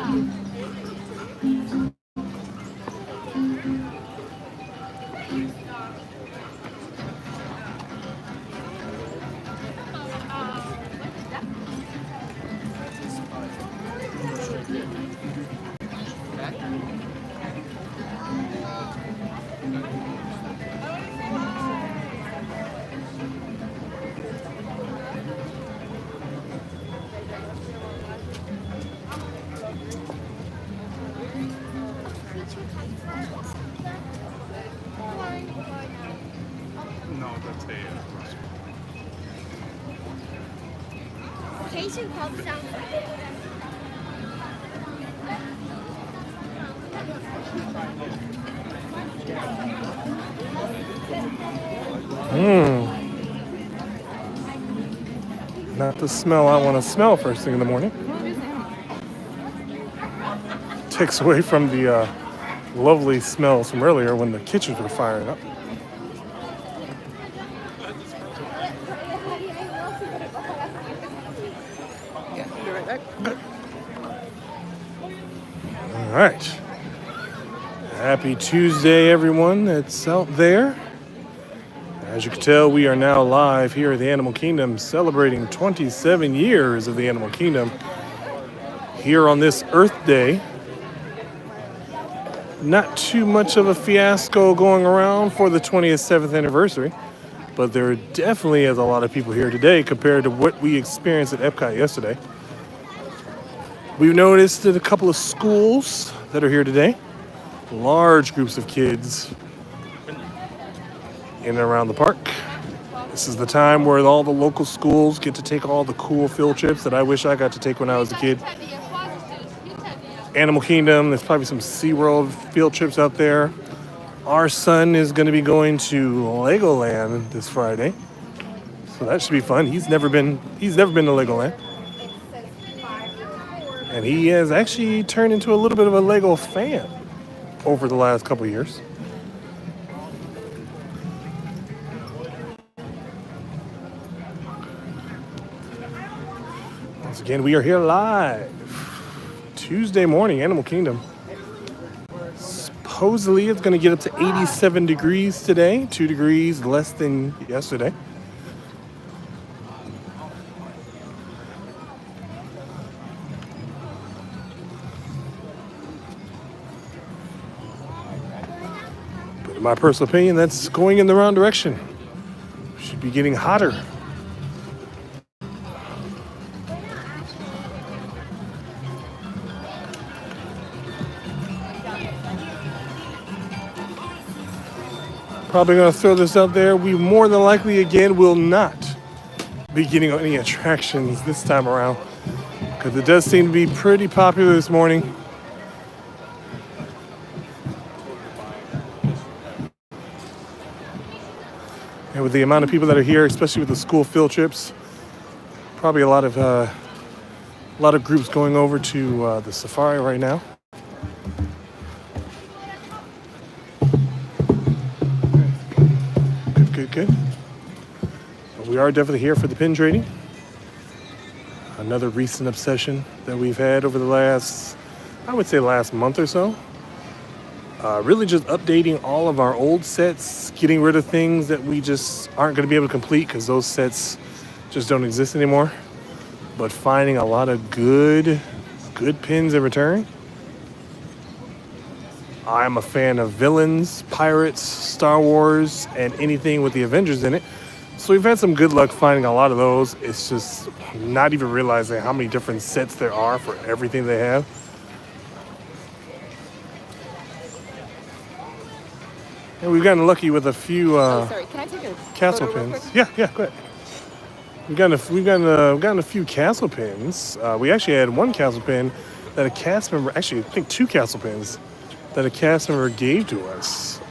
No, that's a Patient called sound. Not the smell I want to smell first thing in the morning. Takes away from the lovely smells from earlier when the kitchens were firing up. All right. Happy Tuesday, everyone that's out there. As you can tell, we are now live here at the Animal Kingdom, celebrating 27 years of the Animal Kingdom here on this Earth Day. Not too much of a fiasco going around for the 27th anniversary, but there definitely is a lot of people here today compared to what we experienced at Epcot yesterday. We've noticed that a couple of schools that are here today, large groups of kids in and around the park. This is the time where all the local schools get to take all the cool field trips that I wish I got to take when I was a kid. Animal Kingdom, there's probably some SeaWorld field trips out there. Our son is going to be going to Legoland this Friday, so that should be fun. He's never been to Legoland, and he has actually turned into a little bit of a Lego fan over the last couple of years. Once again, we are here live Tuesday morning, Animal Kingdom. Supposedly it's going to get up to 87 degrees today, 2 degrees less than yesterday. But in my personal opinion, that's going in the wrong direction. Should be getting hotter. Probably going to throw this out there. We more than likely, again, will not be getting any attractions this time around because it does seem to be pretty popular this morning. And with the amount of people that are here, especially with the school field trips, probably a lot of groups going over to the safari right now. Good. But we are definitely here for the pin trading. Another recent obsession that we've had over the last month or so. Really just updating all of our old sets, getting rid of things that we just aren't going to be able to complete because those sets just don't exist anymore. But finding a lot of good pins in return. I'm a fan of villains, pirates, Star Wars, and anything with the Avengers in it. So we've had some good luck finding a lot of those. It's just not even realizing how many different sets there are for everything they have. And we've gotten lucky with a few Sorry, can I take a castle photo real pins. quick? Yeah, go ahead. We've gotten a few castle pins. We actually had one castle pin that a cast member, actually I think 2 castle pins that a cast member gave to us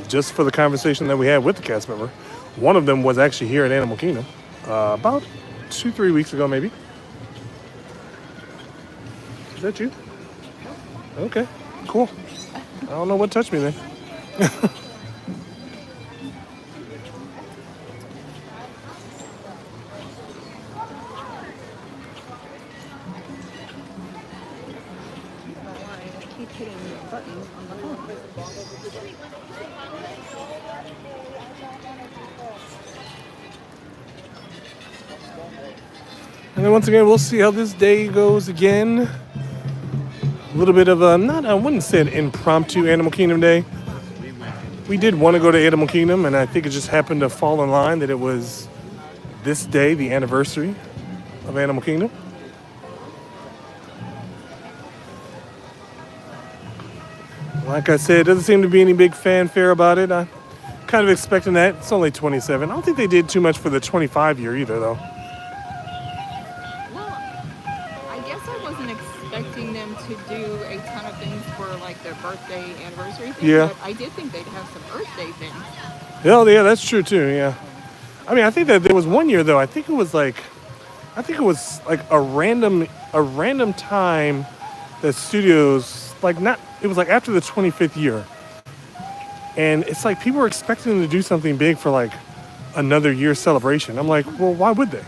just for the conversation that we had with the cast member. One of them was actually here at Animal Kingdom about 2-3 weeks ago, maybe. Is that you? Okay, cool. I don't know what touched me then. hitting buttons on the phone. And then once again, we'll see how this day goes again. A little bit of a, not, I wouldn't say an impromptu Animal Kingdom day. We did want to go to Animal Kingdom, and I think it just happened to fall in line that it was this day, the anniversary of Animal Kingdom. Like I said, doesn't seem to be any big fanfare about it. I'm kind of expecting that. It's only 27. I don't think they did too much for the 25 year either, though. Well, I guess I wasn't expecting them to do a ton of things for like their birthday anniversary thing. Yeah. But I did think they'd have some Earth Day things. Yeah, that's true too. Yeah. I mean, I think that there was one year though. I think it was like a random time that studios like not. It was like after the 25th year, and it's like people were expecting them to do something big for like another year celebration. I'm like, well, why would they?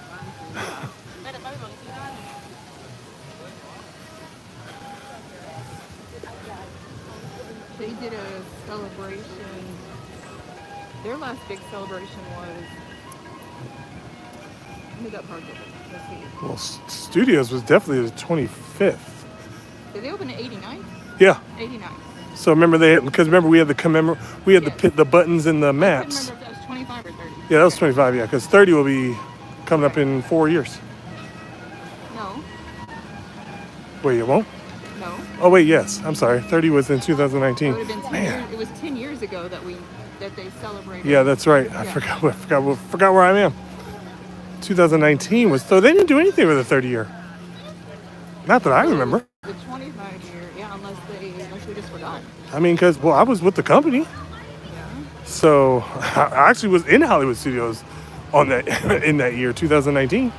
They did a celebration. Their last big celebration was. When did that park open? Let's see. Well, Studios was definitely the 25th. Did they open in '89? Yeah. 89. So remember we had the buttons in the I couldn't maps. remember if that was 25 or 30. Yeah, that was 25. Yeah, because 30 will be coming up in 4 years. No. Wait, it won't? No. Oh wait, yes. I'm sorry. 30 was in It 2019. would have been 10 Man. years. It was 10 years ago that they celebrated. Yeah, that's right. I Yeah. forgot where I am. 2019 was so they didn't do anything with the 30 year. Not that I remember. The 25 year, yeah, unless we just forgot. I mean, because I was with the company, Yeah. so I actually was in Hollywood Studios on that in that year, 2019.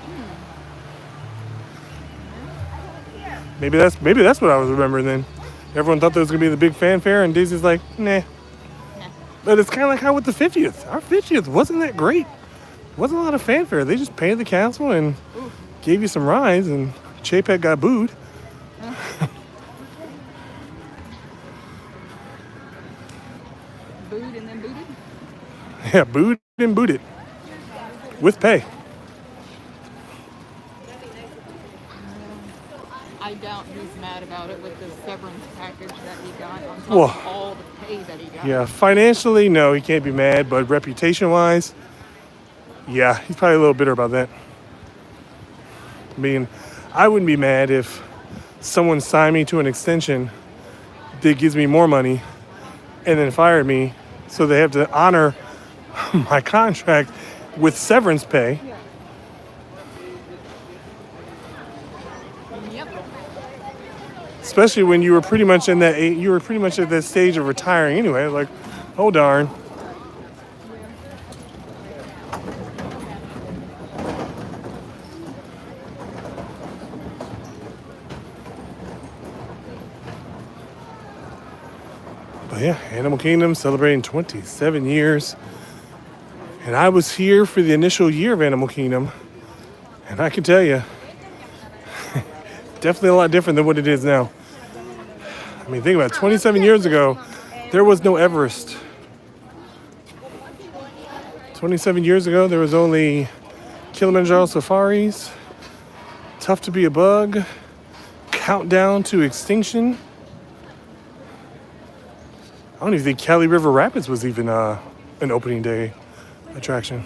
Maybe that's what I was remembering then. Everyone thought there was gonna be the big fanfare, and Disney's like, nah. But it's kind of like how with the 50th. Our 50th wasn't that great. Wasn't a lot of fanfare. They just painted the castle and gave you some rides, and Chapek got booed. Booed and then booted. Yeah, booed and booted with pay. I doubt he's mad about it with the severance package that he got on top Well, of all the pay that he got. Yeah, financially, no, he can't be mad, but reputation-wise, yeah, he's probably a little bitter about that. I mean, I wouldn't be mad if someone signed me to an extension that gives me more money and then fired me, so they have to honor my contract with severance pay. Yep. Especially when you were pretty much at that stage of retiring anyway. Like, oh darn. But yeah, Animal Kingdom celebrating 27 years. And I was here for the initial year of Animal Kingdom. And I can tell you, definitely a lot different than what it is now. I mean, think about it. 27 years ago, there was no Everest. 27 years ago, there was only Kilimanjaro safaris, Tough to Be a Bug, Countdown to Extinction. I don't even think Cali River Rapids was even an opening day attraction.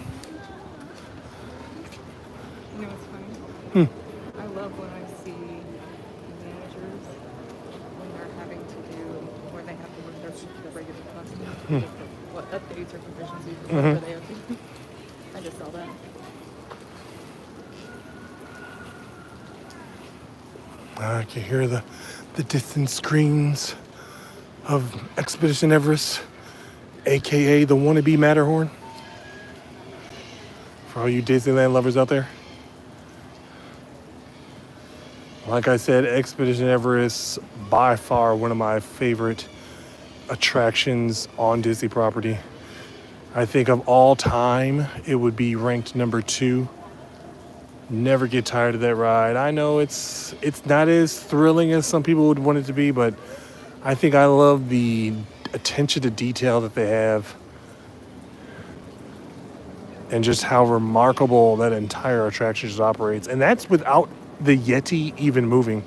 You know what's funny? I love when I see managers when they're having to do, where they have to work their regular costumes, what updates or proficiencies or whatever they have to do. I just saw that. I can hear the distant screams of Expedition Everest, aka the wannabe Matterhorn. For all you Disneyland lovers out there. Like I said, Expedition Everest, by far one of my favorite attractions on Disney property. I think of all time, it would be ranked number 2. Never get tired of that ride. I know it's not as thrilling as some people would want it to be, but I think I love the attention to detail that they have and just how remarkable that entire attraction just operates. And that's without the Yeti even moving.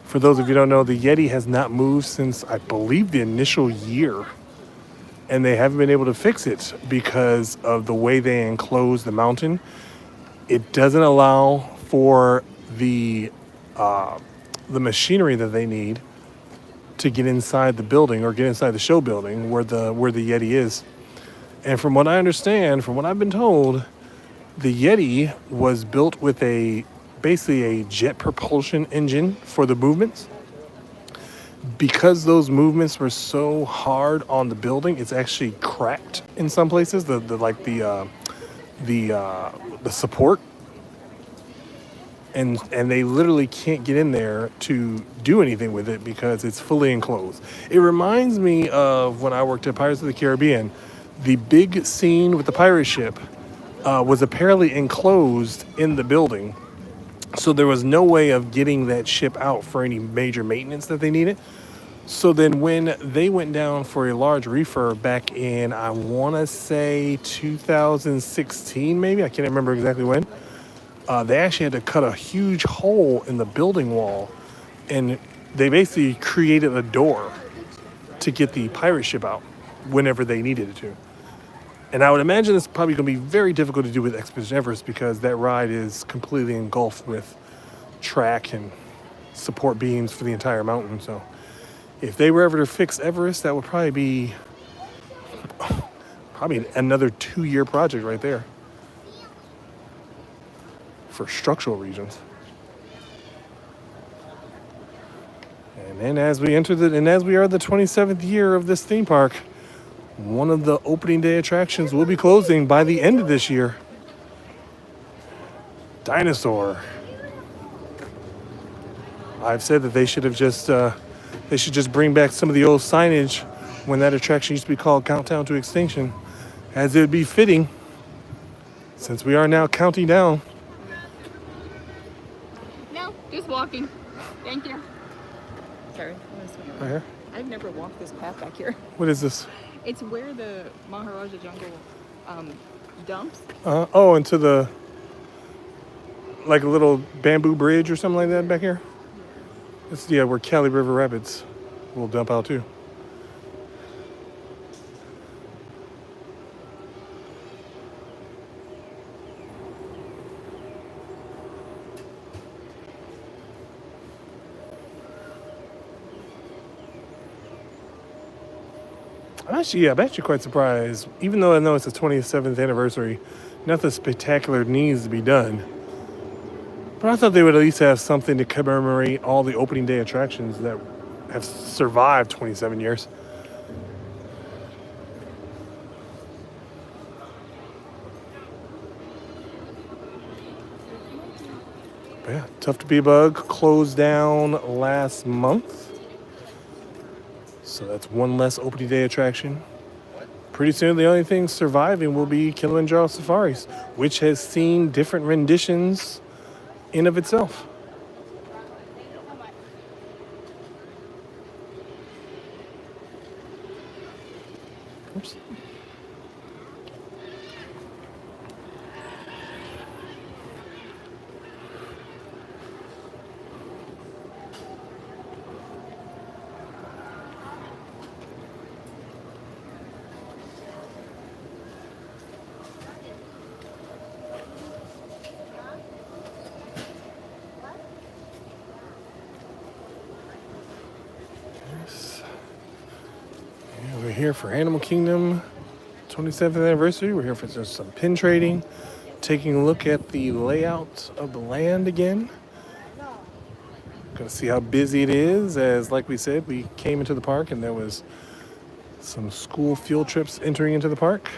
For those of you who don't know, the Yeti has not moved since, I believe, the initial year. And they haven't been able to fix it because of the way they enclose the mountain. It doesn't allow for the machinery that they need to get inside the building or get inside the show building where the Yeti is. And from what I understand, from what I've been told, the Yeti was built with basically a jet propulsion engine for the movements. Because those movements were so hard on the building, it's actually cracked in some places. The support, and they literally can't get in there to do anything with it because it's fully enclosed. It reminds me of when I worked at Pirates of the Caribbean. The big scene with the pirate ship was apparently enclosed in the building, so there was no way of getting that ship out for any major maintenance that they needed. So then when they went down for a large refurb back in, I want to say 2016 maybe, I can't remember exactly when, they actually had to cut a huge hole in the building wall, and they basically created a door to get the pirate ship out whenever they needed it to. And I would imagine it's probably going to be very difficult to do with Expedition Everest because that ride is completely engulfed with track and support beams for the entire mountain. So if they were ever to fix Everest, that would probably be another 2-year project right there for structural reasons. And then as we are the 27th year of this theme park, one of the opening day attractions will be closing by the end of this year. Dinosaur. I've said that they should just bring back some of the old signage when that attraction used to be called Countdown to Extinction, as it would be fitting since we are now counting down. No, just walking. Thank you. Sorry. Right here? I've never walked this path back here. What is this? It's where the Maharaja Jungle dumps. Into the, like a little bamboo bridge or something like that back here? It's, where Cali River Rapids will dump out too. I'm actually quite surprised. Even though I know it's the 27th anniversary, nothing spectacular needs to be done. But I thought they would at least have something to commemorate all the opening day attractions that have survived 27 years. But yeah, Tough to Be a Bug closed down last month. So that's one less opening day attraction. Pretty soon, the only thing surviving will be Kilimanjaro Safaris, which has seen different renditions in of itself. Oops. We're here for Animal Kingdom 27th anniversary. We're here for just some pin trading, taking a look at the layout of the land again. Gonna see how busy it is, as like we said, we came into the park and there was some school field trips entering into the park.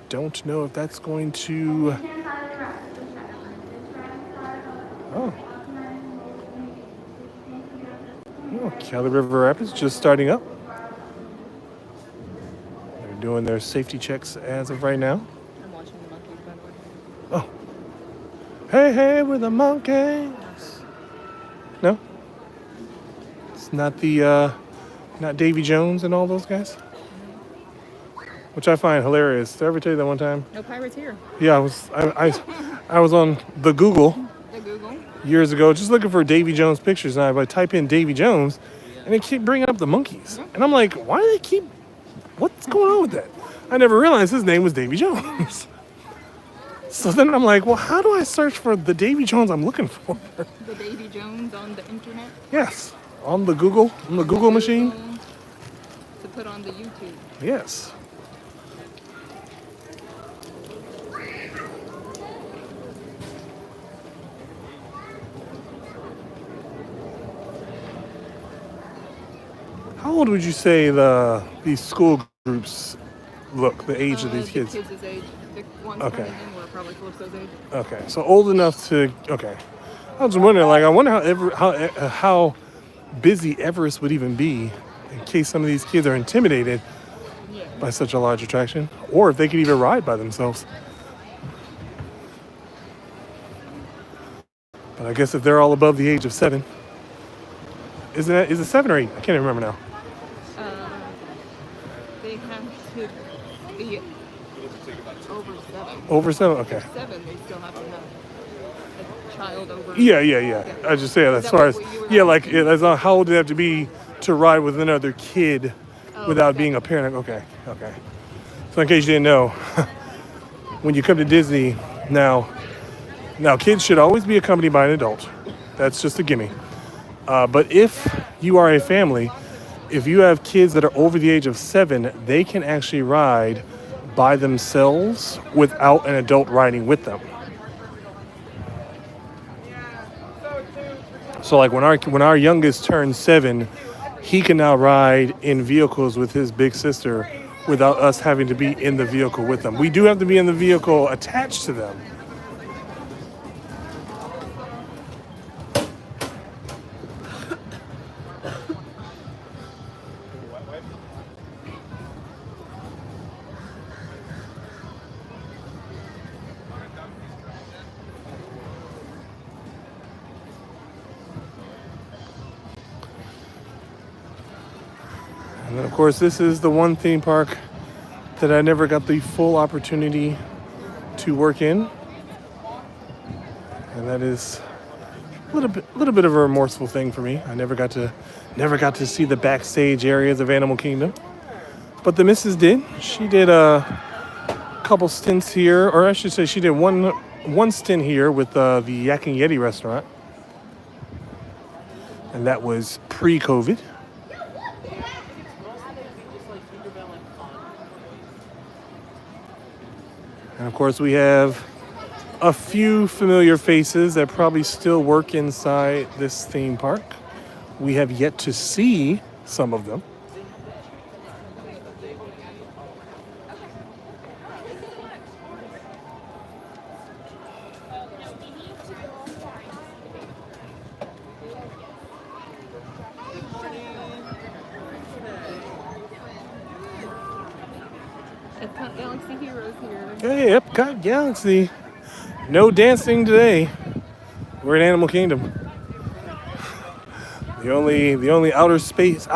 Don't know if that's going to... Oh, Cali River Rapids just starting up. They're doing their safety checks as of right now. I'm watching the monkeys, by the way. Oh. Hey, we're the monkeys. No? not not Davy Jones and all those guys, which I find hilarious. Did I ever tell you that one time? No pirates here. Yeah, I was on the Google The Google. years ago just looking for Davy Jones pictures, and I type in Davy Jones, and they keep bringing up the monkeys, and I'm like, why do they keep? What's going on with that? I never realized his name was Davy Jones. So then I'm like, well, how do I search for the Davy Jones I'm looking for? The Davy Jones on the internet. Yes, on the Google machine. To put on the YouTube. Yes. How old would you say these school groups look? The age of these kids? The kids' age. The ones Okay. coming in were probably Calypso's age. Okay, so old enough to. Okay, I was wondering, like, I wonder how busy Everest would even be in case some of these kids are intimidated Yeah. by such a large attraction, or if they could even ride by themselves. But I guess if they're all above the age of 7, is it 7 or 8? I can't even remember now. They have to be over 7. Over 7? Okay. 7, they still have to have a child over. Yeah. I just say as that far as what you were that's not how old do they have to be to ride with another kid without being a parent. Okay. So in case you didn't know, when you come to Disney now kids should always be accompanied by an adult. That's just a gimme. But if you are a family, if you have kids that are over the age of 7, they can actually ride by themselves without an adult riding with them. So like when our youngest turns 7, he can now ride in vehicles with his big sister without us having to be in the vehicle with them. We do have to be in the vehicle attached to them. And then, of course, this is the one theme park that I never got the full opportunity to work in. And that is a little bit of a remorseful thing for me. I never got to see the backstage areas of Animal Kingdom. But the missus did. She did a couple stints here, or I should say she did one stint here with the Yak and Yeti restaurant. And that was pre-COVID. And of course, we have a few familiar faces that probably still work inside this theme park. We have yet to see some of them. Epcot Galaxy Heroes here. Hey, Epcot Galaxy. No dancing today. We're in Animal Kingdom. The only outer space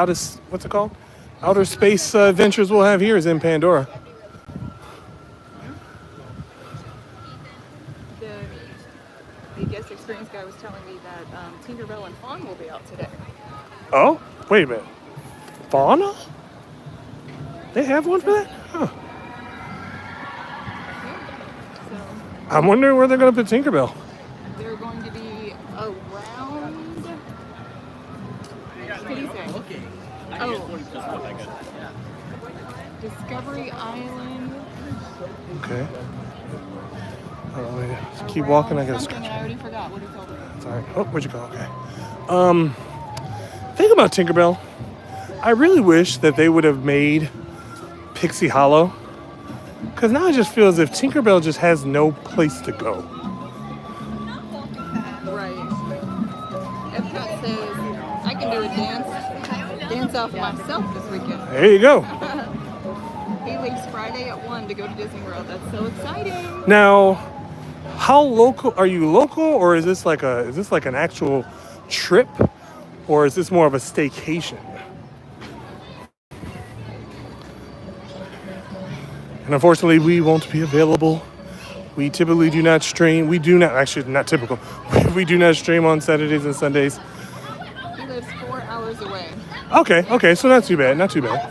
adventures we'll have here is in Pandora. The guest experience guy was telling me that Tinkerbell and Fawn will be out today. Oh, wait a minute. Fauna? They have one for that? Huh. So I'm wondering where they're going to put Tinkerbell. they're going to be around. What did he say? Oh, Discovery Island. Okay. Oh, wait. Just keep walking. I got to Something, scratch. and I already forgot what he told me. Sorry. Oh, where'd you go? Okay. Think about Tinkerbell. I really wish that they would have made Pixie Hollow. Because now it just feels as if Tinkerbell just has no place to go. Right. Epcot says I can do a dance off myself this weekend. There you go. He leaves Friday at 1 to go to Disney World. That's so exciting. Now, how local are you? Local, or is this like an actual trip or is this more of a staycation? And unfortunately, we won't be available. We typically do not stream. We do not, actually, not typical. We do not stream on Saturdays and Sundays. He lives 4 hours away. Okay, so not too bad, not too bad.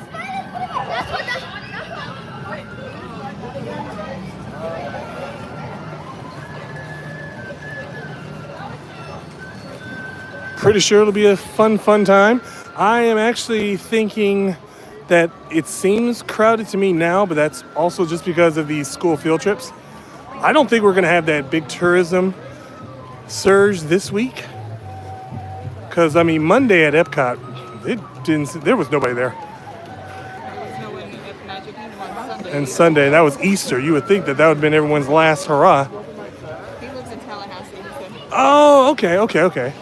Pretty sure it'll be a fun time. I am actually thinking that it seems crowded to me now, but that's also just because of these school field trips. I don't think we're going to have that big tourism surge this week. Because, I mean, Monday at Epcot, there was nobody there. There was no one at Magic Kingdom on Sunday. And Sunday, that was Easter. You would think that would have been everyone's last hurrah. He lives in Tallahassee. He said. Oh, okay.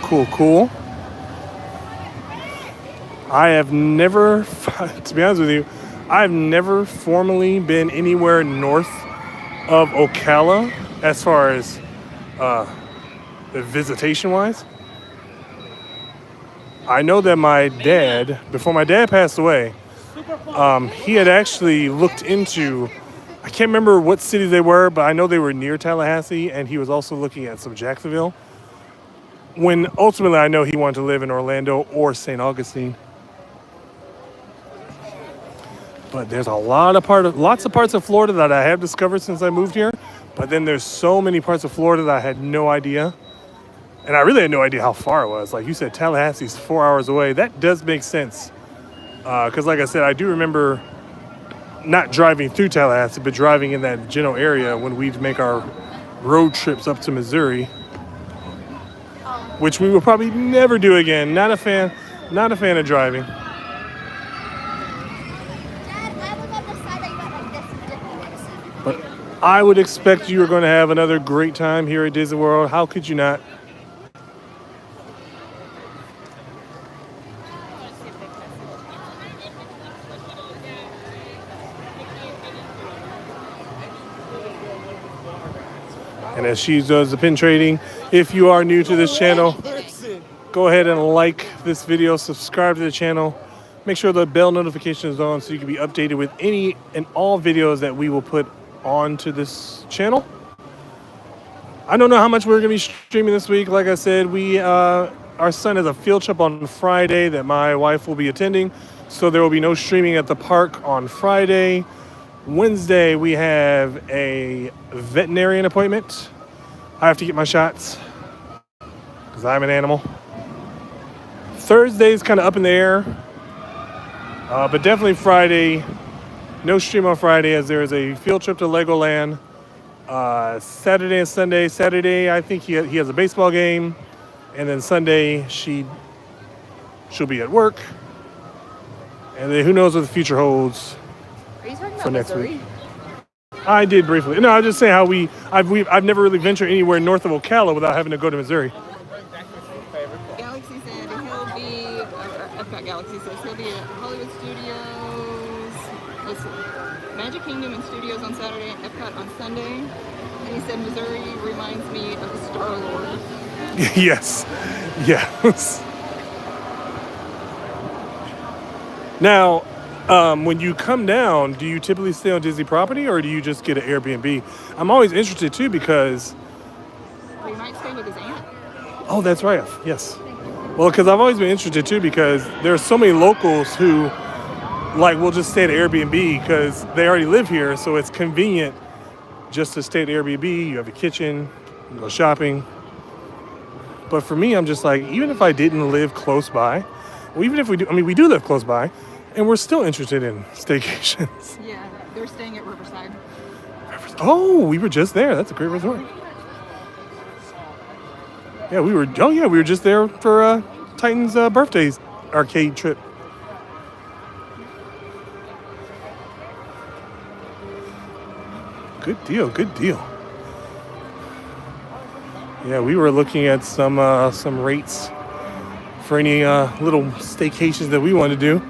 Cool. I have never, to be honest with you, I've never formally been anywhere north of Ocala as far as visitation wise. I know that my dad, before my dad passed away, he had actually looked into, I can't remember what cities they were, but I know they were near Tallahassee, and he was also looking at some Jacksonville. When ultimately I know he wanted to live in Orlando or St. Augustine. But there's lots of parts of Florida that I have discovered since I moved here. But then there's so many parts of Florida that I had no idea. And I really had no idea how far it was. Like you said, Tallahassee's 4 hours away. That does make sense. Because like I said, I do remember not driving through Tallahassee, but driving in that general area when we'd make our road trips up to Missouri, which we will probably never do again. Not a fan of driving. But I would expect you are going to have another great time here at Disney World. How could you not? And as she does the pin trading, if you are new to this channel, go ahead and like this video, subscribe to the channel, make sure the bell notification is on so you can be updated with any and all videos that we will put onto this channel. I don't know how much we're going to be streaming this week. Like I said, our son has a field trip on Friday that my wife will be attending, so there will be no streaming at the park on Friday. Wednesday, we have a veterinarian appointment. I have to get my shots because I'm an animal. Thursday's kind of up in the air, but definitely Friday. No stream on Friday as there is a field trip to Legoland. Saturday and Sunday. Saturday, I think he has a baseball game, and then Sunday she'll be at work. And then who knows what the future holds. Are you talking for about next Missouri? week. I did briefly. No, I was just saying how I've never really ventured anywhere north of Ocala without having to go to Missouri. Galaxy said he'll be, Epcot Galaxy says he'll be at Hollywood Studios, let's see, Magic Kingdom and Studios on Saturday and Epcot on Sunday. And he said Missouri reminds me of Star-Lord. Yes. Now, when you come down, do you typically stay on Disney property or do you just get an Airbnb? I'm always interested too because... He might stay with his aunt. Oh, that's right. Yes. Well, because I've always been interested too because there are so many locals who will just stay at Airbnb because they already live here, so it's convenient just to stay at Airbnb. You have a kitchen, you can go shopping. But for me, I'm just like, even if I didn't live close by, well, even if we do, we do live close by, and we're still interested in staycations. Yeah, they're staying at Riverside. Oh, we were just there. That's a great resort. Yeah, we were just there for Titan's birthday arcade trip. Good deal. Yeah, we were looking at some rates for any little staycations that we wanted to do.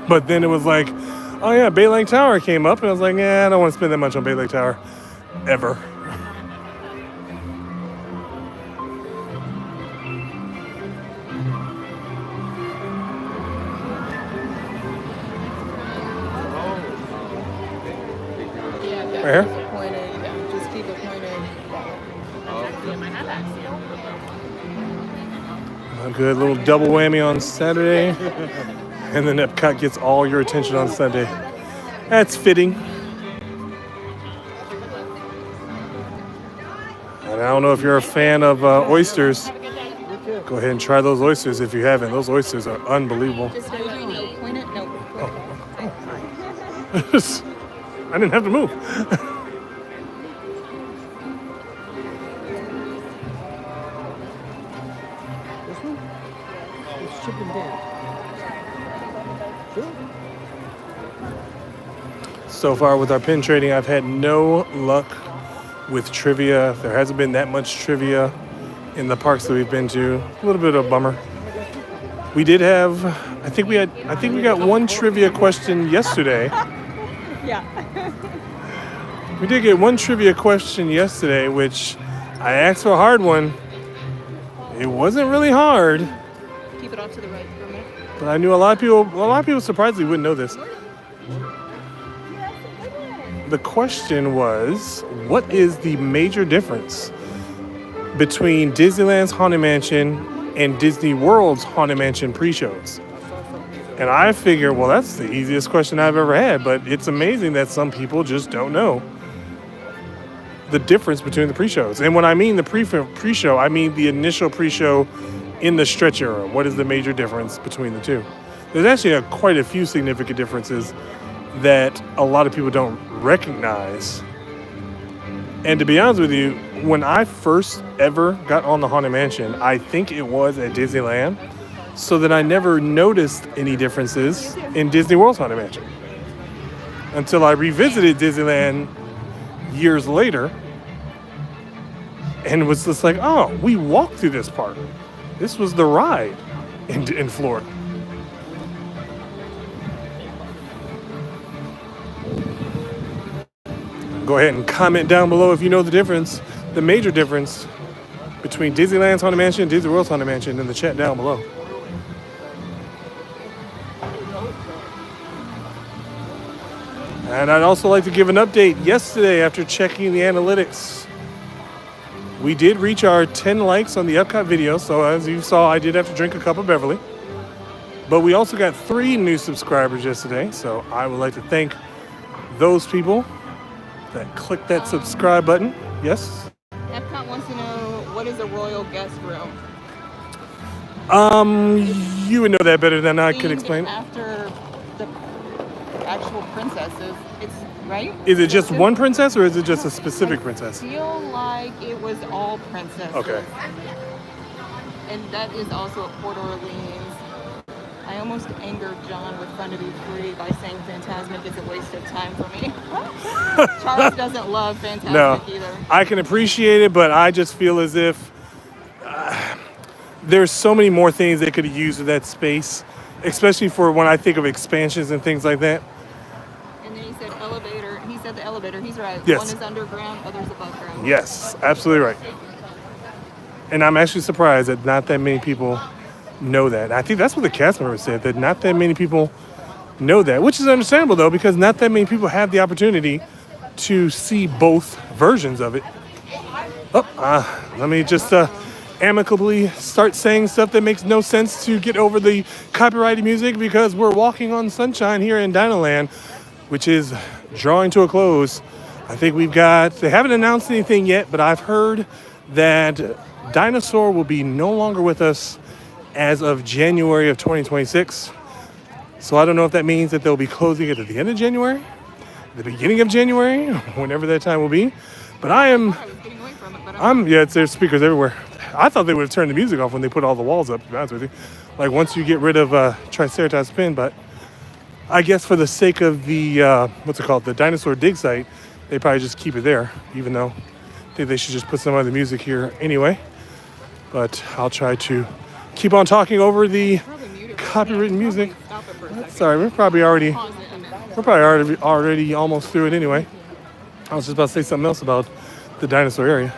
But then it was like, Oh yeah, Bay Lake Tower came up, and I was like, I don't want to spend that much on Bay Lake Tower, ever. Yeah, Right here? just appointed. Just keep appointed. A good little double whammy on Saturday, and then Epcot gets all your attention on Sunday. That's fitting. And I don't know if you're a fan of oysters. Go ahead and try those oysters if you haven't. Those oysters are unbelievable. Just go to no appointed. No. I didn't have to move. This one? It's Chip and Dan. Sure. So far with our pin trading, I've had no luck with trivia. There hasn't been that much trivia in the parks that we've been to. A little bit of a bummer. We did have, I think we got one trivia question yesterday. Yeah. We did get one trivia question yesterday, which I asked for a hard one. It wasn't really hard, Keep it off to the right for a minute. but I knew a lot of people surprisingly wouldn't know this. The question was, what is the major difference between Disneyland's Haunted Mansion and Disney World's Haunted Mansion pre-shows? And I figure, well, that's the easiest question I've ever had, but it's amazing that some people just don't know the difference between the pre-shows. And when I mean the pre-show, I mean the initial pre-show in the stretching room. What is the major difference between the two? There's actually quite a few significant differences that a lot of people don't recognize. And to be honest with you, when I first ever got on the Haunted Mansion, I think it was at Disneyland, so that I never noticed any differences in Disney World's Haunted Mansion until I revisited Disneyland years later and was just like, oh, we walked through this park. This was the ride in Florida. Go ahead and comment down below if you know the difference, the major difference between Disneyland's Haunted Mansion and Disney World's Haunted Mansion in the chat down below. And I'd also like to give an update. Yesterday, after checking the analytics, we did reach our 10 likes on the Epcot video. So as you saw, I did have to drink a cup of Beverly. But we also got 3 new subscribers yesterday. So I would like to thank those people that clicked that subscribe button. Yes? Epcot wants to know, what is a royal guest room? You would know that better than I could Themed explain. After the actual princesses, it's right. Is it just one princess or is it just a specific princess? I feel like it was all princesses. Okay. And that is also at Port Orleans. I almost angered John with Fun to Be Free by saying Fantasmic is a waste of time for me. Charles doesn't love Fantasmic No, either. I can appreciate it, but I just feel as if there's so many more things they could have used with that space, especially for when I think of expansions and things like that. And then he said elevator. He said the elevator. He's right. Yes. One is underground, others above ground. Yes, absolutely right. And I'm actually surprised that not that many people know that. I think that's what the cast member said, that not that many people know that, which is understandable though, because not that many people have the opportunity to see both versions of it. Let me just amicably start saying stuff that makes no sense to get over the copyrighted music, because we're walking on sunshine here in Dinoland, which is drawing to a close. I think they haven't announced anything yet, but I've heard that Dinosaur will be no longer with us as of January of 2026. So I don't know if that means that they'll be closing it at the end of January, the beginning of January, whenever that time will be. But I was getting away from it, but there's speakers everywhere. I thought they would have turned the music off when they put all the walls up, to be honest with you. Like once you get rid of Triceratops pin, but I guess for the sake of the, the dinosaur dig site, they probably just keep it there, even though I think they should just put some other music here anyway. But I'll try to keep on talking over the probably muted. copywritten music. Stop it for a second. Sorry, we're probably already Pause it and then We're probably already almost through it anyway. I was just about to say something else about the dinosaur area.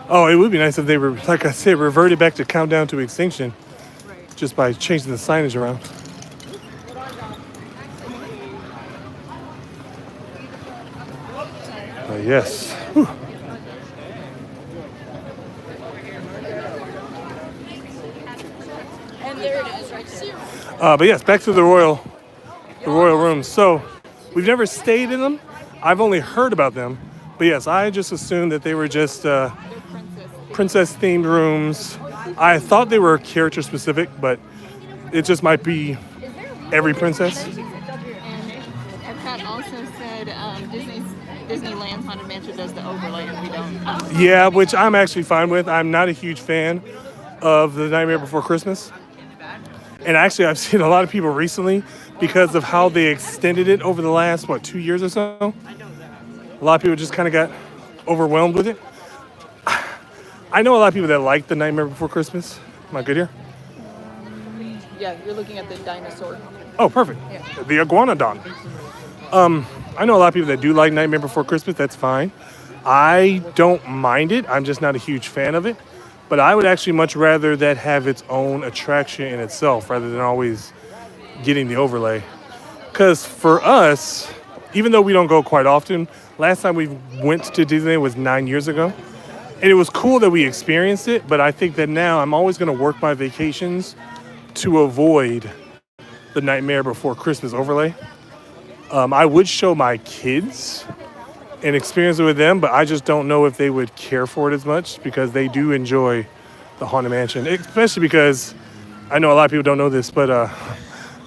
Oh, it would be nice if they were, like I said, reverted back to Countdown to Extinction Right. just by changing the signage around. Yes. Whew. And there it is, right there. But yes, back to the royal rooms. So we've never stayed in them. I've only heard about them. But yes, I just assumed that they were just They're princess themed rooms. I thought they were character specific, but it just might be every princess. And Epcot also said Disneyland's Haunted Mansion does the overlay, and we don't. Yeah, which I'm actually fine with. I'm not a huge fan of The Nightmare Before Christmas. And actually, I've seen a lot of people recently because of how they extended it over the last, 2 years or so. A lot of people just kind of got overwhelmed with it. I know a lot of people that like The Nightmare Before Christmas. Am I good here? Yeah, you're looking at the dinosaur. Oh, perfect. Yeah. The Iguanodon. I know a lot of people that do like Nightmare Before Christmas. That's fine. I don't mind it. I'm just not a huge fan of it. But I would actually much rather that have its own attraction in itself rather than always getting the overlay. Because for us, even though we don't go quite often, last time we went to Disneyland was 9 years ago. And it was cool that we experienced it, but I think that now I'm always going to work my vacations to avoid the Nightmare Before Christmas overlay. I would show my kids and experience it with them, but I just don't know if they would care for it as much because they do enjoy the Haunted Mansion, especially because I know a lot of people don't know this, but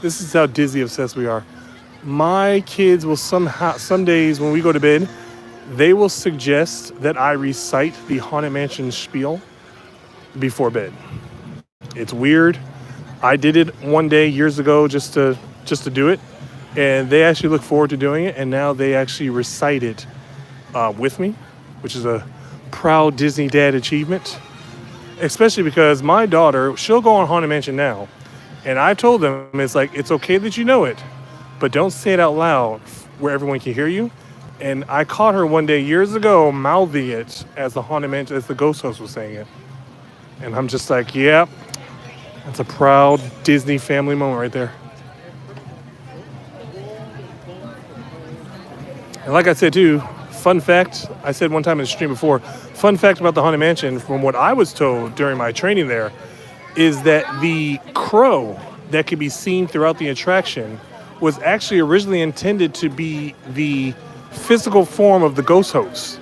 this is how Disney obsessed we are. My kids will some days when we go to bed, they will suggest that I recite the Haunted Mansion spiel before bed. It's weird. I did it one day years ago just to do it, and they actually look forward to doing it, and now they actually recite it with me, which is a proud Disney dad achievement, especially because my daughter, she'll go on Haunted Mansion now, and I told them, it's like, it's okay that you know it, but don't say it out loud where everyone can hear you. And I caught her one day years ago mouthing it as the Haunted Mansion, as the ghost host was saying it. And I'm just like, yeah, that's a proud Disney family moment right there. And like I said too, fun fact, I said one time in the stream before, fun fact about the Haunted Mansion, from what I was told during my training there, is that the crow that could be seen throughout the attraction was actually originally intended to be the physical form of the ghost host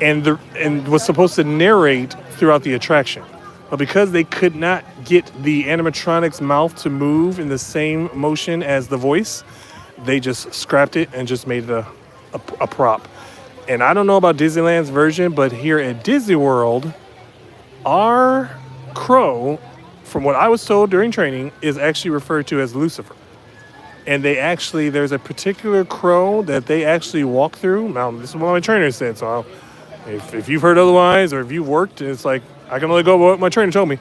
and was supposed to narrate throughout the attraction. But because they could not get the animatronic's mouth to move in the same motion as the voice, they just scrapped it and just made it a prop. And I don't know about Disneyland's version, but here at Disney World, our crow, from what I was told during training, is actually referred to as Lucifer. And there's a particular crow that they actually walk through. Now, this is what my trainer said, so if you've heard otherwise or if you've worked, it's like, I can only go by what my trainer told me.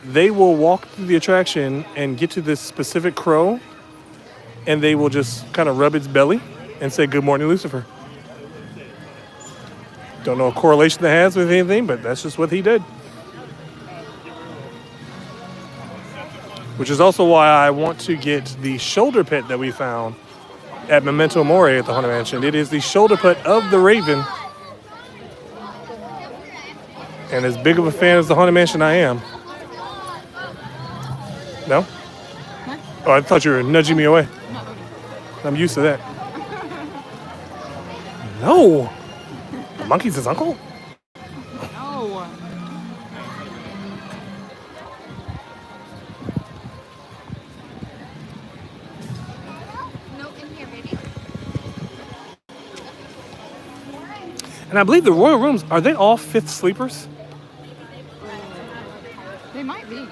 They will walk through the attraction and get to this specific crow, and they will just kind of rub its belly and say, "Good morning, Lucifer." Don't know a correlation that has with anything, but that's just what he did. Which is also why I want to get the shoulder pet that we found at Memento Mori at the Haunted Mansion. It is the shoulder pet of the Raven. And as big of a fan as the Haunted Mansion I am. No? Oh, I thought you were nudging me away. I'm used to that. No! The monkey's his uncle? No. And I believe the royal rooms, are they all fifth sleepers? They might be.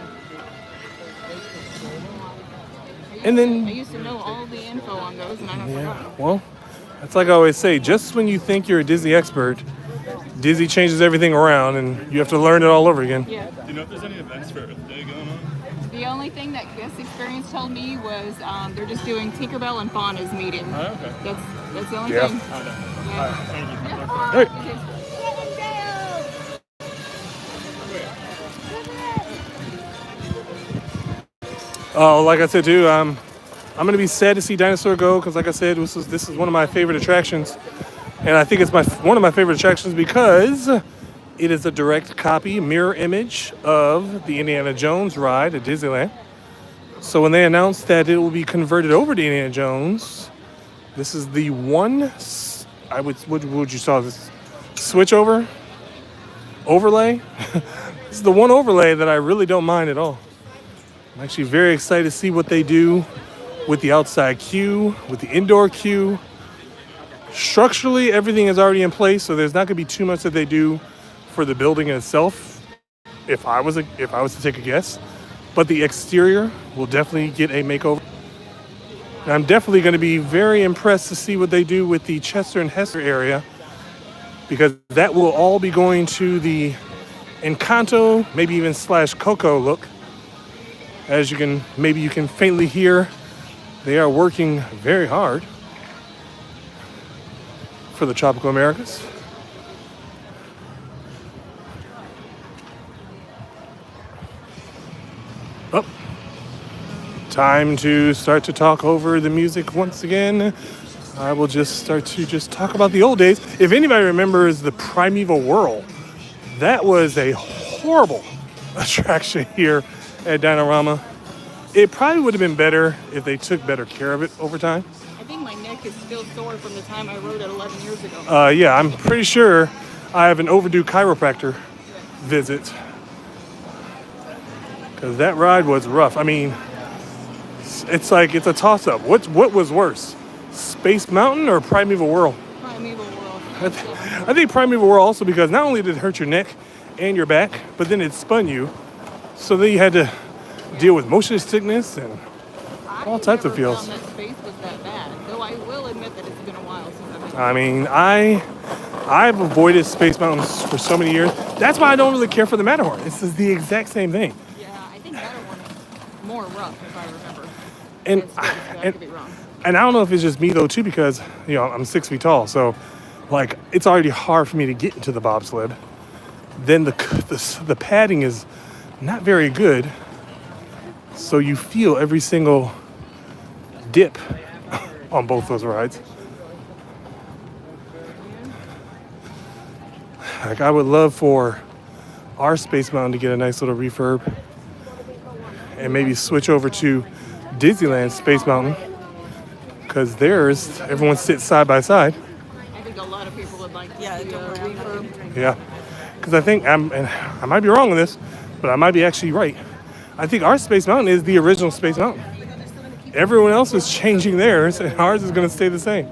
And I then, used to know all the info on those, and I have yeah, forgotten. well, that's like I always say, just when you think you're a Disney expert, Disney changes everything around and you have to learn it all over again. Yeah. Do you know if there's any events for Earth Day going on? The only thing that guest experience told me was they're just doing Tinkerbell and Fauna's meeting. Oh, okay. That's the only Yeah. thing. Oh, no. Yeah. All right, thank you. Hey. Oh, like I said too, I'm gonna be sad to see Dinosaur go because, like I said, this is one of my favorite attractions, and I think it's one of my favorite attractions because it is a direct copy, mirror image of the Indiana Jones ride at Disneyland. So when they announced that it will be converted over to Indiana Jones, this is the one what would you saw this switch over overlay. This is the one overlay that I really don't mind at all. I'm actually very excited to see what they do with the outside queue, with the indoor queue. Structurally, everything is already in place, so there's not going to be too much that they do for the building itself. If I was to take a guess, but the exterior will definitely get a makeover. And I'm definitely going to be very impressed to see what they do with the Chester and Hester area, because that will all be going to the Encanto, maybe even / Coco look. As you can faintly hear, they are working very hard for the Tropical Americas. Oh, time to start to talk over the music once again. I will just start to talk about the old days. If anybody remembers the Primeval Whirl, that was a horrible attraction here at Dinorama. It probably would have been better if they took better care of it over time. I think my neck is still sore from the time I rode it 11 years ago. Yeah, I'm pretty sure I have an overdue chiropractor visit, because that ride was rough. I mean, it's a toss-up. What was worse, Space Mountain or Primeval Whirl? Primeval World. I think Primeval Whirl also because not only did it hurt your neck and your back, but then it spun you, so then you had to deal with motion sickness and all types of feels. That space was that bad, though I will admit that it's been a while since I've been. I mean, I've avoided Space Mountains for so many years. That's why I don't really care for the Matterhorn. This is the exact same thing. Yeah, I think Matterhorn is more rough, if I remember. And I could be wrong. and I don't know if it's just me though too, because I'm 6 feet tall, so like it's already hard for me to get into the bobsled. Then the padding is not very good, so you feel every single dip on both those rides. Like I would love for our Space Mountain to get a nice little refurb and maybe switch over to Disneyland Space Mountain, because theirs, everyone sits side by side. I think a lot of people would like to see a refurb. Yeah, because I think and I might be wrong on this, but I might be actually right. I think our Space Mountain is the original Space Mountain. Everyone else is changing theirs, and ours is going to stay the same.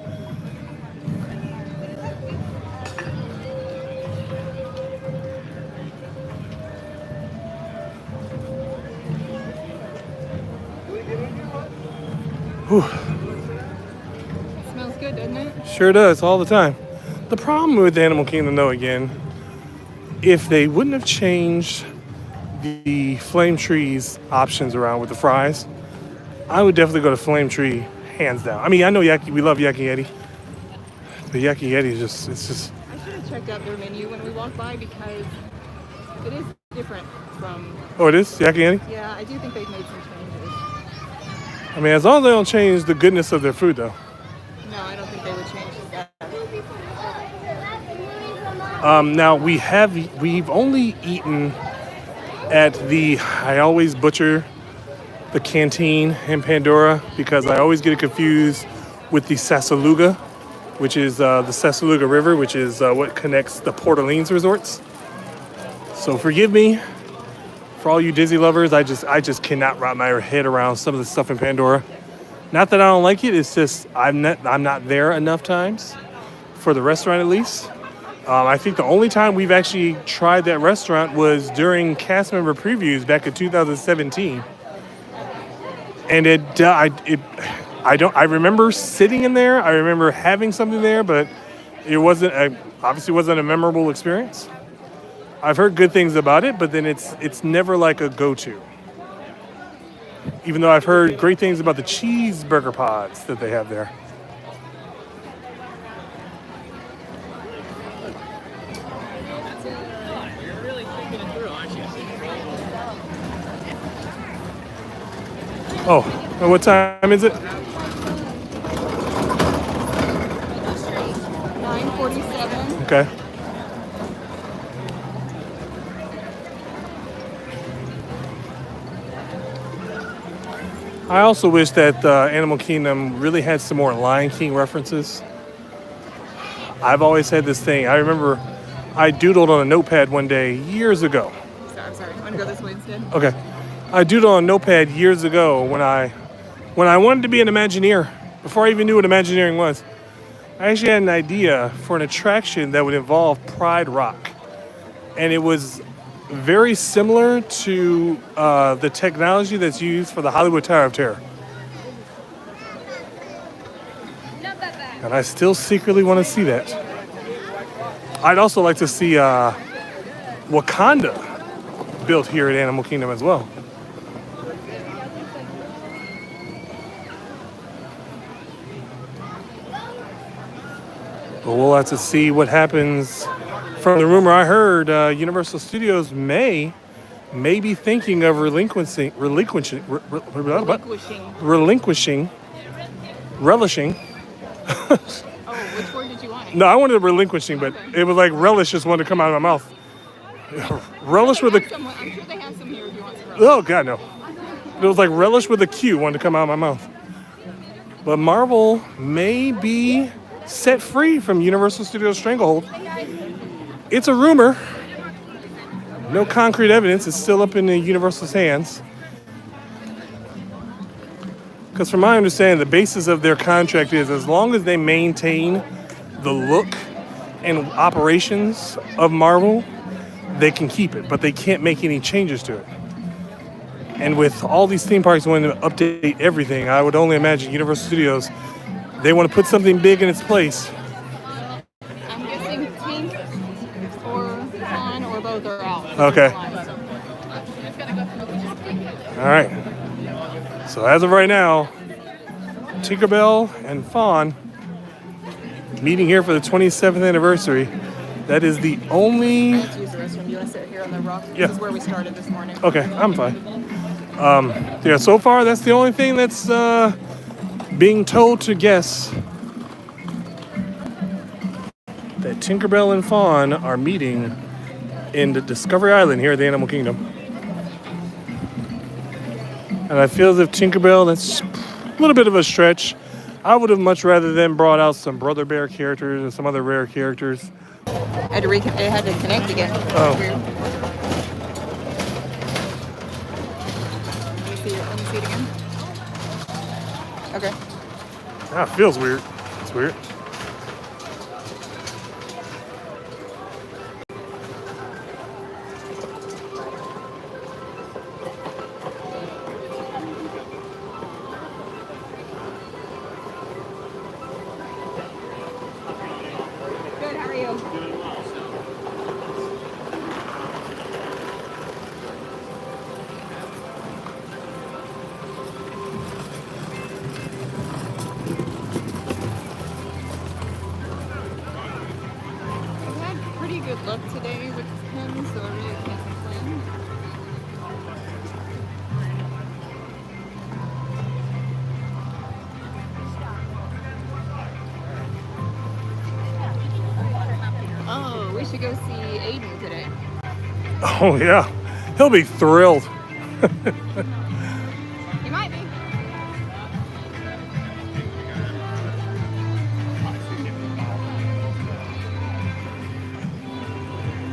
Whew. Smells good, doesn't it? Sure does, all the time. The problem with Animal Kingdom, though, again, if they wouldn't have changed the Flame Tree's options around with the fries, I would definitely go to Flame Tree, hands down. I mean, I know we love Yaki Yeti, but Yaki Yeti is just, it's just... I should have checked out their menu when we walked by, because it is different from... Oh, it is? Yaki Yeti? Yeah, I do think they've made some changes. I mean, as long as they don't change the goodness of their food, though. No, I don't think they would change that. Now, we've only eaten at I always butcher the canteen in Pandora, because I always get it confused with the Sassaluga, which is the Sassaluga River, which is what connects the Port Orleans resorts. So forgive me for all you Disney lovers. I just cannot wrap my head around some of the stuff in Pandora. Not that I don't like it, it's just I'm not there enough times for the restaurant, at least. I think the only time we've actually tried that restaurant was during cast member previews back in 2017. And I remember sitting in there. I remember having something there, but it obviously wasn't a memorable experience. I've heard good things about it, but then it's never like a go-to. Even though I've heard great things about the cheeseburger pods that they have there. You're really thinking it through, aren't you? Oh, and what time is it? 9:47. Okay. I also wish that Animal Kingdom really had some more Lion King references. I've always had this thing. I remember I doodled on a notepad one day years ago. I'm sorry. I'm gonna go this way instead. Okay. I doodled on a notepad years ago when I wanted to be an Imagineer, before I even knew what Imagineering was. I actually had an idea for an attraction that would involve Pride Rock. And it was very similar to the technology that's used for the Hollywood Tower of Terror. And I still secretly want to see that. I'd also like to see Wakanda built here at Animal Kingdom as well. But we'll have to see what happens. From the rumor I heard, Universal Studios may be thinking of relishing. Oh, which word did you want? No, I wanted relinquishing, but it was like relish just wanted to come out of my mouth. Relish with a. I'm sure they have some here if you want some. Oh God, no. It was like relish with a Q wanted to come out of my mouth. But Marvel may be set free from Universal Studios stranglehold. It's a rumor. No concrete evidence. It's still up in the Universal's hands. Because from my understanding, the basis of their contract is as long as they maintain the look and operations of Marvel, they can keep it, but they can't make any changes to it. And with all these theme parks wanting to update everything, I would only imagine Universal Studios, they want to put something big in its place. I'm guessing Tink or Fawn or both are out. Okay. All right. So as of right now, Tinkerbell and Fawn meeting here for the 27th anniversary. That is the only. Let's use the restroom. You want to sit here on the rock? Yeah. This is where we started this morning. Okay, I'm fine. Yeah, so far that's the only thing that's being told to guests that Tinkerbell and Fawn are meeting in the Discovery Island here at the Animal Kingdom. And I feel as if Tinkerbell, that's a little bit of a stretch. I would have much rather them brought out some Brother Bear characters and some other rare characters. It had to connect again. Oh. Weird. Let me see it again. Okay. Ah, it feels weird. It's weird. Good, how are you? I've had pretty good luck today with him, so I really can't complain. Oh, we should go see Aiden today. Oh, yeah. He'll be thrilled. He might be.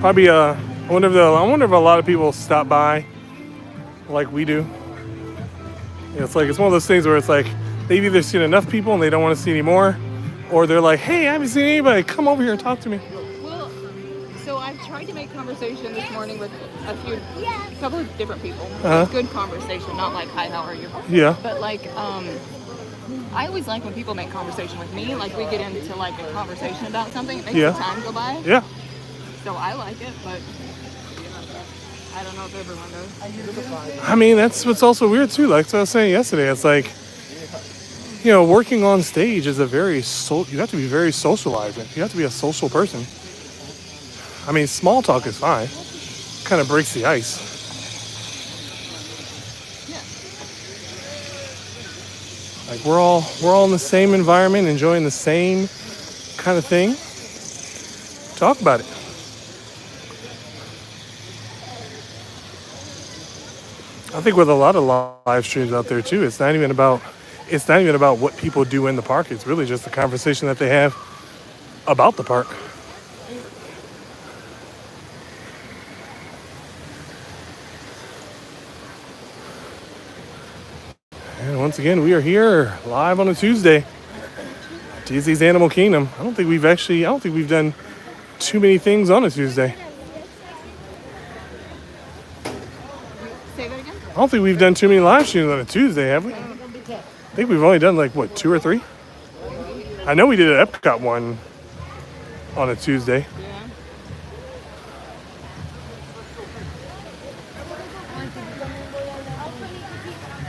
Probably, I wonder if a lot of people stop by like we do. It's like, it's one of those things where it's like, they've either seen enough people and they don't want to see any more, or they're like, hey, I haven't seen anybody. Come over here and talk to me. Well, so I've tried to make conversation this morning with a couple of different people. Uh-huh. Good conversation, not like, hi, how are you? Yeah. But like, I always like when people make conversation with me. Like we get into like a conversation about something. It makes Yeah. the time go by. Yeah. So I like it, but I don't know if everyone does. I mean, that's what's also weird too. Like I was saying yesterday, it's like, working on stage is a very you have to be very socializing. You have to be a social person. I mean, small talk is fine. Kind of breaks the ice. Yeah. Like we're all in the same environment, enjoying the same kind of thing. Talk about it. I think with a lot of live streams out there too, it's not even about what people do in the park. It's really just the conversation that they have about the park. And once again, we are here live on a Tuesday. Disney's Animal Kingdom. I don't think we've done too many things on a Tuesday. Say that again? I don't think we've done too many live streams on a Tuesday, have we? I think we've only done like, what, 2 or 3? I know we did an Epcot one on a Tuesday. Yeah.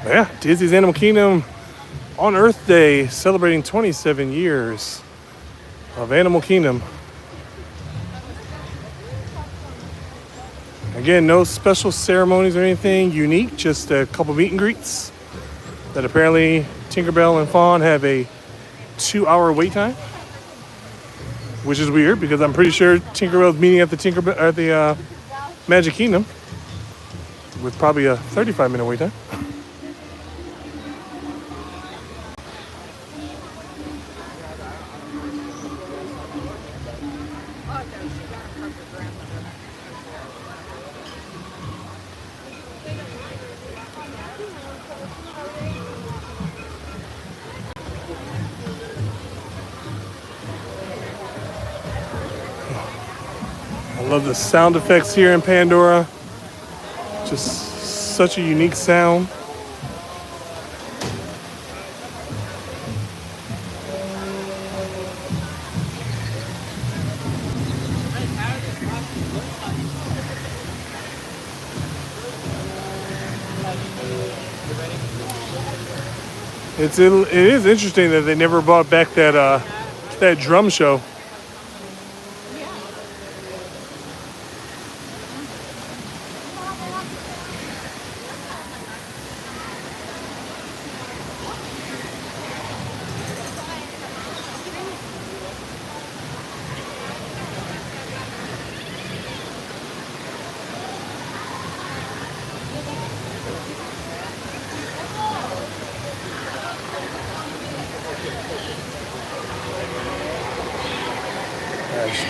Yeah, Disney's Animal Kingdom on Earth Day, celebrating 27 years of Animal Kingdom. Again, no special ceremonies or anything unique, just a couple meet and greets that apparently Tinkerbell and Fawn have a 2-hour wait time, which is weird because I'm pretty sure Tinkerbell's meeting at the Magic Kingdom with probably a 35-minute wait time. I love the sound effects here in Pandora. Just such a unique sound. It is interesting that they never brought back that drum show.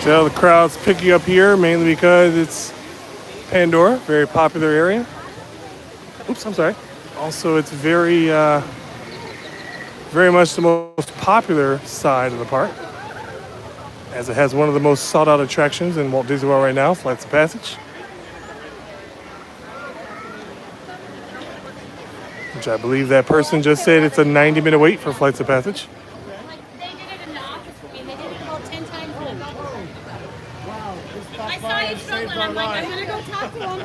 Tell the crowd's picking up here mainly because it's Pandora, very popular area. Oops, I'm sorry. Also, it's very much the most popular side of the park, as it has one of the most sought-out attractions in Walt Disney World right now, Flights of Passage, which I believe that person just said it's a 90-minute wait for Flights of Passage. They did it in the office with me. They did it about 10 times in a month. I saw you struggling. I'm like, I'm gonna go talk to him.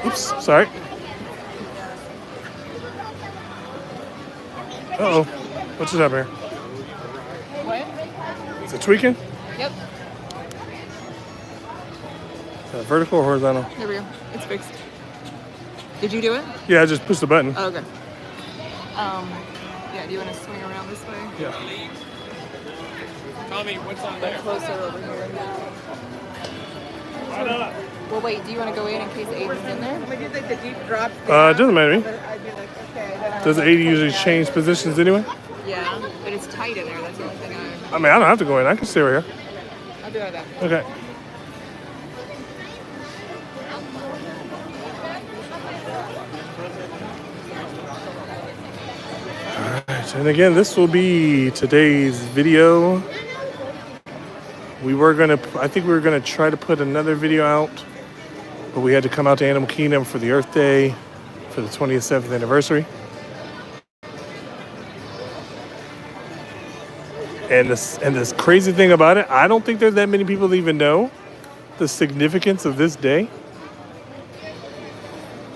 Oops, sorry. Uh-oh. What's just happening here? What? Is it tweaking? Yep. Is that vertical or horizontal? There we go. It's fixed. Did you do it? Yeah, I just pushed the button. Oh, okay. Yeah, do you want to swing around this way? Yeah. Tommy, what's on there? Closer over here. Why not? Well, wait, do you want to go in case Aiden's in there? We did like the deep drops. It doesn't matter to me. But I'd be like, okay. Then Does 80 usually change positions anyway? Yeah, but it's tight in there. That's the only thing I mean, I don't have to go in. I can stay right here. I'll do that. Okay. Alright, and again, this will be today's video. I think we were gonna try to put another video out, but we had to come out to Animal Kingdom for the Earth Day, for the 27th anniversary. And this crazy thing about it, I don't think there's that many people that even know the significance of this day.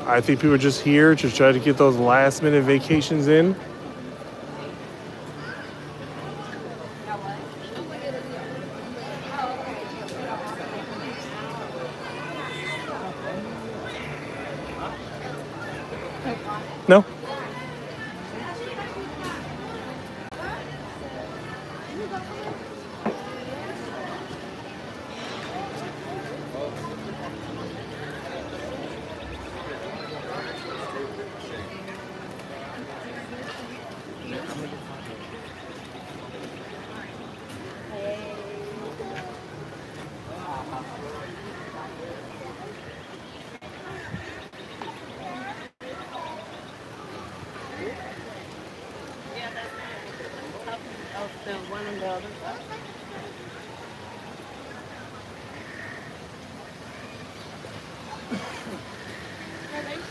I think people are just here to try to get those last minute vacations in. No? The one and the other.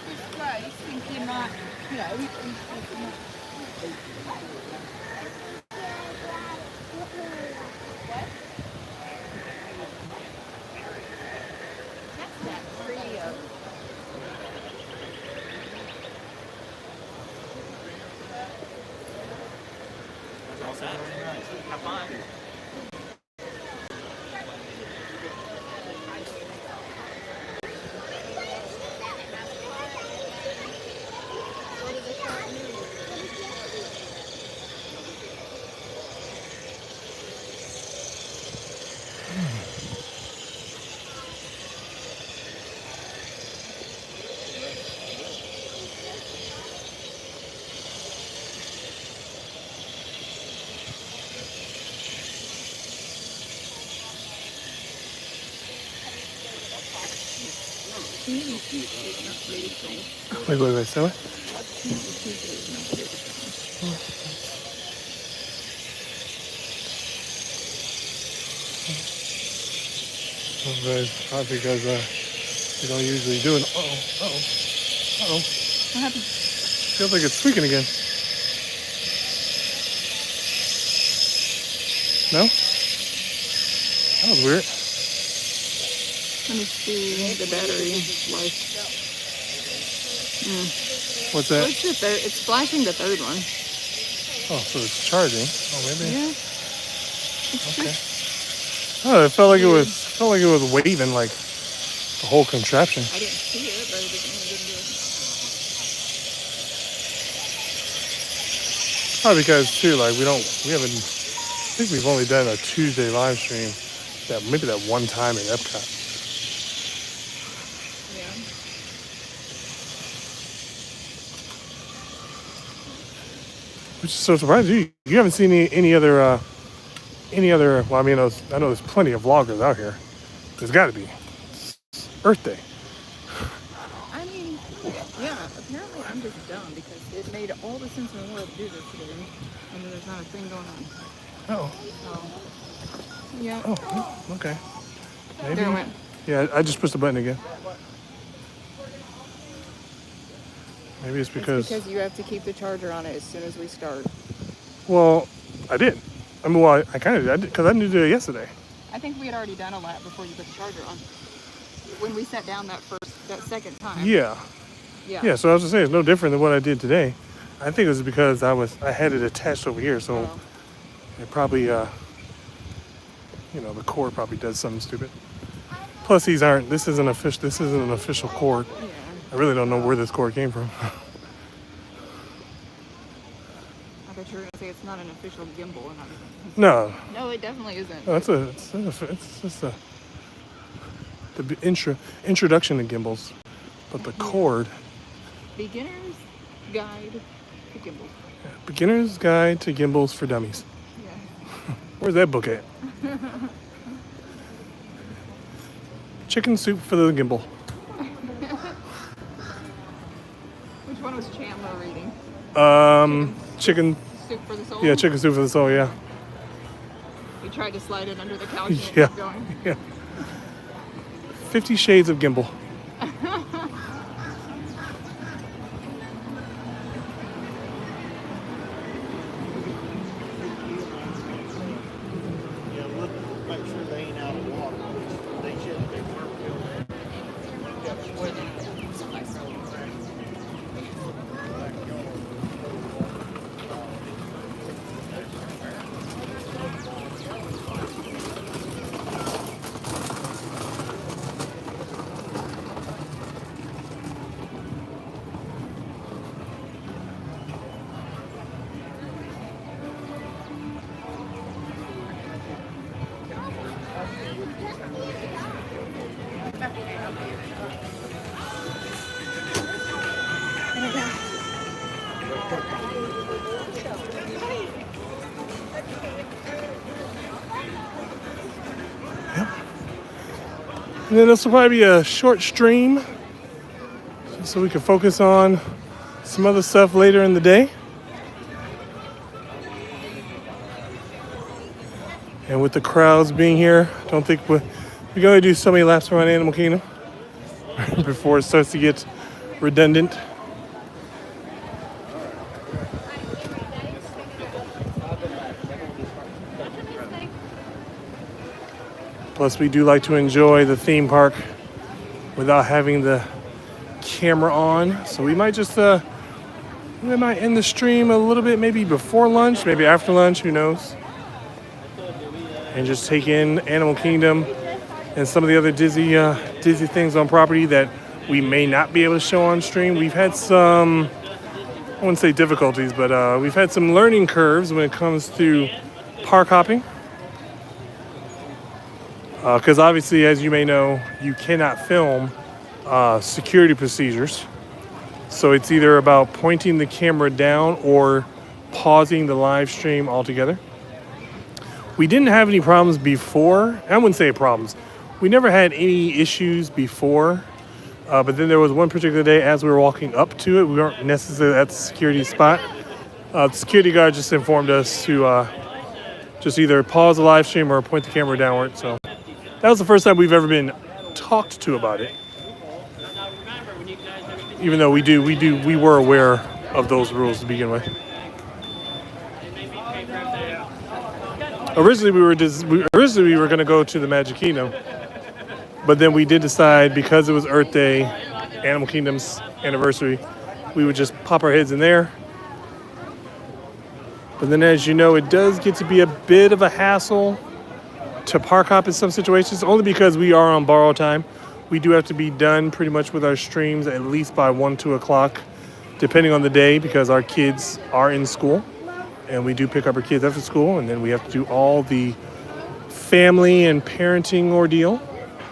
This place, thinking like, you know, Wait, say what? Probably because we don't usually do it. Uh-oh. What happened? Feels like it's squeaking again. No? That was weird. Let me see the battery life. What's Well, that? it's the third. It's flashing the third one. Oh, so it's charging. Oh, maybe. Yeah. Okay. Oh, it felt like it was waving like the whole contraption. I didn't see it, but it didn't do it. Probably because too, like we haven't. I think we've only done a Tuesday live stream. Maybe that one time in Epcot. Yeah. Which is so surprising. You haven't seen any other. Well, I mean, I know there's plenty of vloggers out here. There's got to be. It's Earth Day. I mean, yeah. Apparently, I'm just dumb because it made all the sense in the world to do this today, and there's not a thing going on. Oh. So, yeah. Oh. Okay. Maybe. There it went. Yeah, I just pushed the button again. Maybe it's It's because. because you have to keep the charger on it as soon as we start. Well, I did. I mean, well, I kind of did because I did it yesterday. I think we had already done a lap before you put the charger on. When we sat down that second time. Yeah. Yeah. Yeah. So I was just saying, it's no different than what I did today. I think it was because I had it attached over here, so Oh. it probably, the cord probably does something stupid. Plus, this isn't an official cord. Yeah. I really don't know where this cord came from. I thought you were gonna say it's not an official gimbal. And No, no, it definitely isn't. no, it's just the introduction to gimbals, but the cord, Beginner's Guide to Gimbal. Beginner's Guide to Gimbals for Dummies. Yeah. Where's that book at? Chicken soup for the gimbal. Which one was Chandler reading? Chicken. Soup for the Soul? Yeah, chicken soup for the soul. Yeah. We tried to slide it under the couch and it Yeah. kept going. Yeah. 50 Shades of Gimbal. And then this will probably be a short stream, just so we can focus on some other stuff later in the day. And with the crowds being here, I don't think we're going to do so many laps around Animal Kingdom before it starts to get redundant. Plus, we do like to enjoy the theme park without having the camera on. So we might just, we might end the stream a little bit, maybe before lunch, maybe after lunch, who knows. And just take in Animal Kingdom and some of the other Disney things on property that we may not be able to show on stream. We've had some, I wouldn't say difficulties, but we've had some learning curves when it comes to park hopping. Because obviously, as you may know, you cannot film security procedures. So it's either about pointing the camera down or pausing the live stream altogether. We didn't have any problems before. I wouldn't say problems. We never had any issues before. But then there was one particular day as we were walking up to it, we weren't necessarily at the security spot. The security guard just informed us to just either pause the live stream or point the camera downward. So that was the first time we've ever been talked to about it. Even though we were aware of those rules to begin with. Originally, we were going to go to the Magic Kingdom, but then we did decide, because it was Earth Day, Animal Kingdom's anniversary, we would just pop our heads in there. But then, as you know, it does get to be a bit of a hassle to park hop in some situations, only because we are on borrow time. We do have to be done pretty much with our streams at least by 1, 2 o'clock, depending on the day, because our kids are in school. And we do pick up our kids after school, and then we have to do all the family and parenting ordeal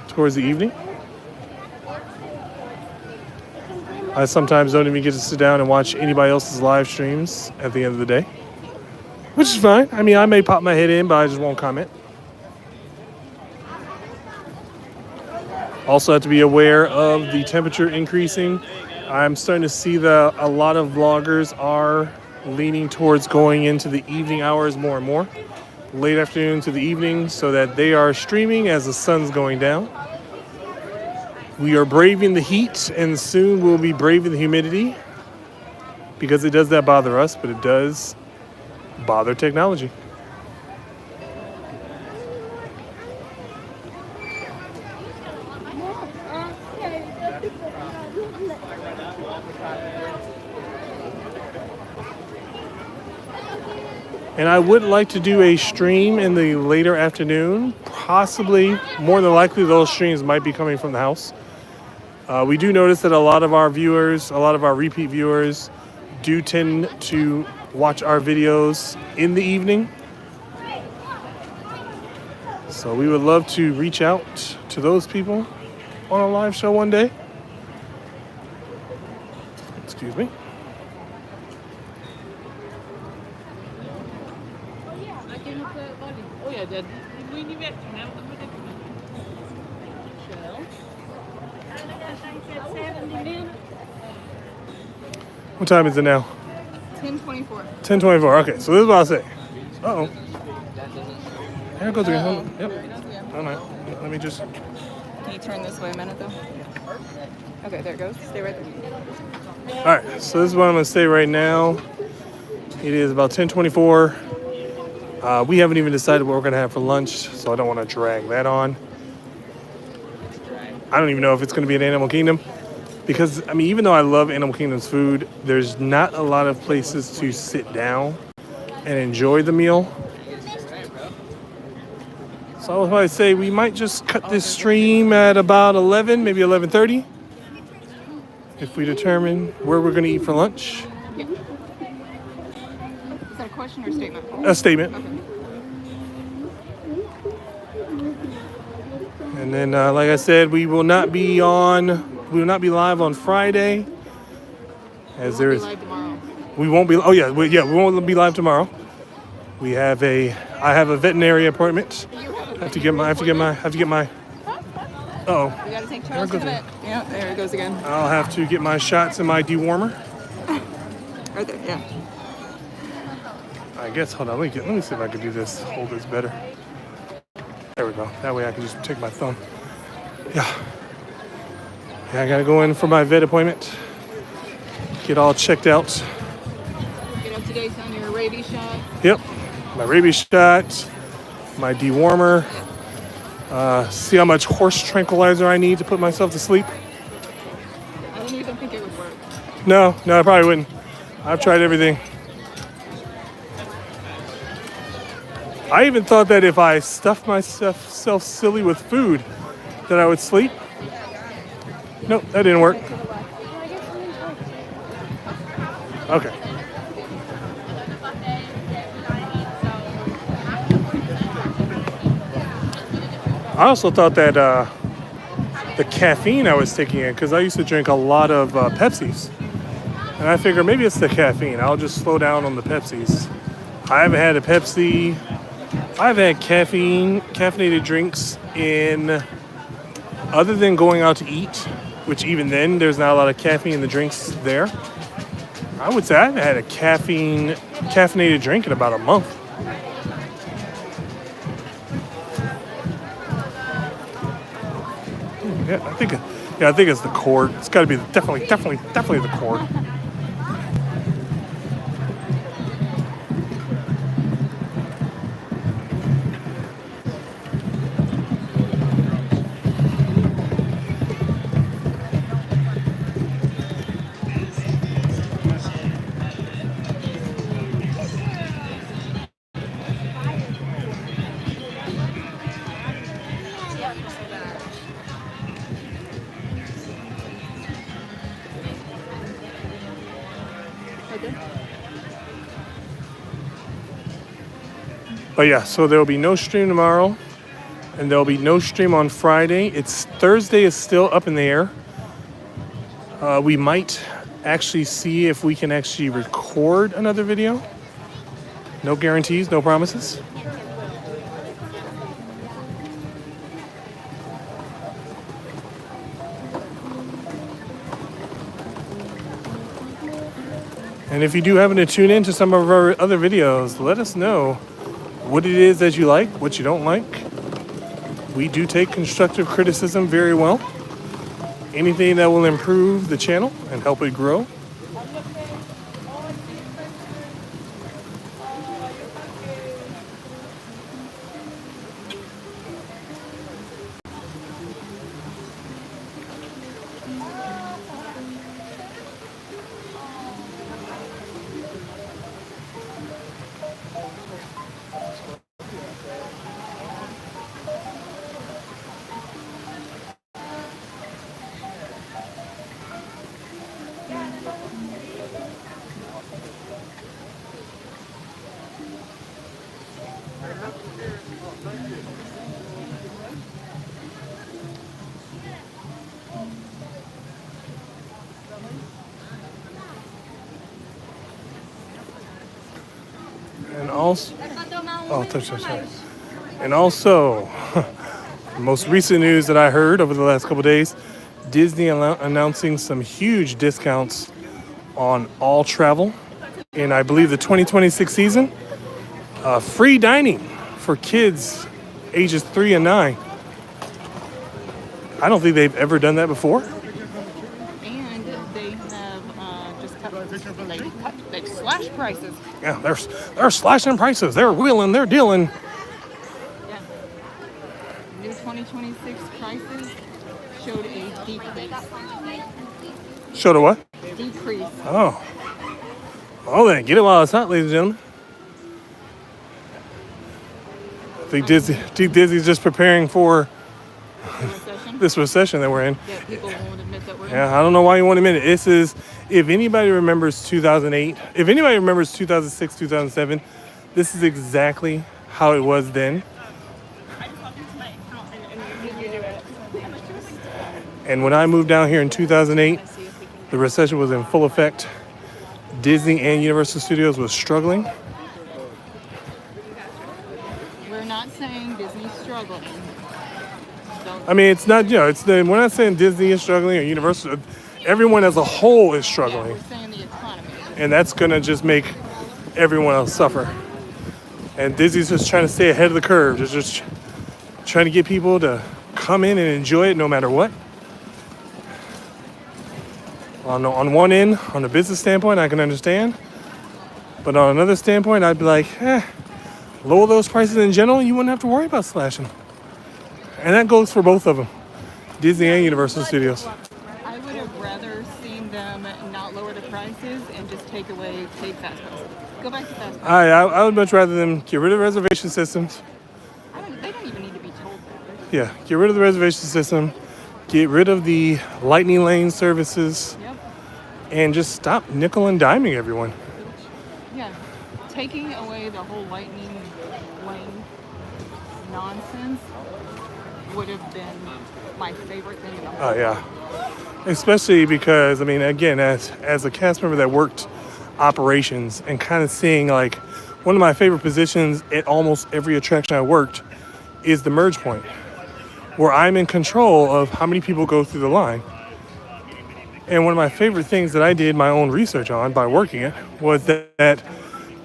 towards the evening. I sometimes don't even get to sit down and watch anybody else's live streams at the end of the day, which is fine. I mean, I may pop my head in, but I just won't comment. Also have to be aware of the temperature increasing. I'm starting to see that a lot of vloggers are leaning towards going into the evening hours more and more, late afternoon to the evening, so that they are streaming as the sun's going down. We are braving the heat, and soon we'll be braving the humidity, because it does that bother us, but it does bother technology. And I would like to do a stream in the later afternoon. Possibly, more than likely, those streams might be coming from the house. We do notice that a lot of our viewers, a lot of our repeat viewers, do tend to watch our videos in the evening. So we would love to reach out to those people on a live show one day. Excuse me. Oh yeah, Dad. What time is it now? 10:24. 10:24. Okay, so this is what I'll say. Uh-oh. There it goes again. Yep. All right. Let me just... Can you turn this way a minute, though? Okay, there it goes. Stay right there. All right, so this is what I'm going to say right now. It is about 10:24. We haven't even decided what we're going to have for lunch, so I don't want to drag that on. I don't even know if it's going to be at Animal Kingdom. Because, I mean, even though I love Animal Kingdom's food, there's not a lot of places to sit down and enjoy the meal. So I was about to say we might just cut this stream at about 11, maybe 11:30. If we determine where we're going to eat for lunch. Is that a question or a statement? A statement. Okay. And then, like I said, we will not be live on Friday, as there is. Live tomorrow. We won't be. Oh yeah, we won't be live tomorrow. I have a veterinary appointment. I have to get my. Oh, We gotta take Charles to the vet. Yeah, there it goes again. I'll have to get my shots and my dewormer. Right there, yeah. I guess. Hold on. Let me see if I can do this. Hold this better. There we go. That way I can just take my thumb. Yeah. Yeah, I gotta go in for my vet appointment. Get all checked out. Get up to date on your rabies shot. Yep. My rabies shot, my dewormer. See how much horse tranquilizer I need to put myself to sleep. I don't even think it would work. No, I probably wouldn't. I've tried everything. I even thought that if I stuffed myself silly with food, that I would sleep. Nope, that didn't work. Okay. I also thought that the caffeine I was taking in, because I used to drink a lot of Pepsis, and I figured maybe it's the caffeine. I'll just slow down on the Pepsis. I haven't had a Pepsi. I've had caffeinated drinks in, other than going out to eat, which even then there's not a lot of caffeine in the drinks there. I would say I haven't had a caffeinated drink in about a month. Yeah, I think it's the cord. It's got to be definitely the cord. But yeah, so there will be no stream tomorrow, and there will be no stream on Friday. Thursday is still up in the air. We might actually see if we can actually record another video. No guarantees, no promises. And if you do happen to tune in to some of our other videos, let us know what it is that you like, what you don't like. We do take constructive criticism very well. Anything that will improve the channel and help it grow. And also, And also, the most recent news that I heard over the last couple of days, Disney announcing some huge discounts on all travel in, I believe, the 2026 season. Free dining for kids ages 3 and 9. I don't think they've ever done that before. And they have just they've slashed prices. Yeah, they're slashing prices. They're wheeling, they're dealing. Yeah. New 2026 prices showed a decrease. Showed a what? Decrease. Oh. Well then, get it while it's hot, ladies and gentlemen. I think Disney's just preparing for Recession. this recession that we're in. Yeah, people won't admit that we're in. Yeah, I don't know why you won't admit it. This is, if anybody remembers 2008, if anybody remembers 2006, 2007, this is exactly how it was then. And when I moved down here in 2008, the recession was in full effect. Disney and Universal Studios was struggling. We're not saying Disney's struggling. Don't. I mean, it's not, we're not saying Disney is struggling or Universal. Everyone as a whole is Yeah, struggling. we're saying the economy. And that's going to just make everyone else suffer. And Disney's just trying to stay ahead of the curve. Just trying to get people to come in and enjoy it no matter what. On one end, on a business standpoint, I can understand. But on another standpoint, I'd be like, lower those prices in general, you wouldn't have to worry about slashing. And that goes for both of them, Disney and Universal Studios. I would have rather seen them not lower the prices and just take fast pass. Go back to fast pass. I would much rather them get rid of reservation systems. They don't even need to be told that. Yeah, get rid of the reservation system, get rid of the lightning lane services, Yep. and just stop nickel and diming everyone. Yeah. Taking away the whole lightning lane nonsense would have been my favorite thing in the whole Oh yeah, especially because I mean, again, as a cast member that worked operations and kind of seeing like one of my favorite positions at almost every attraction I worked is the merge point, where I'm in control of how many people go through the line. And one of my favorite things that I did my own research on by working it was that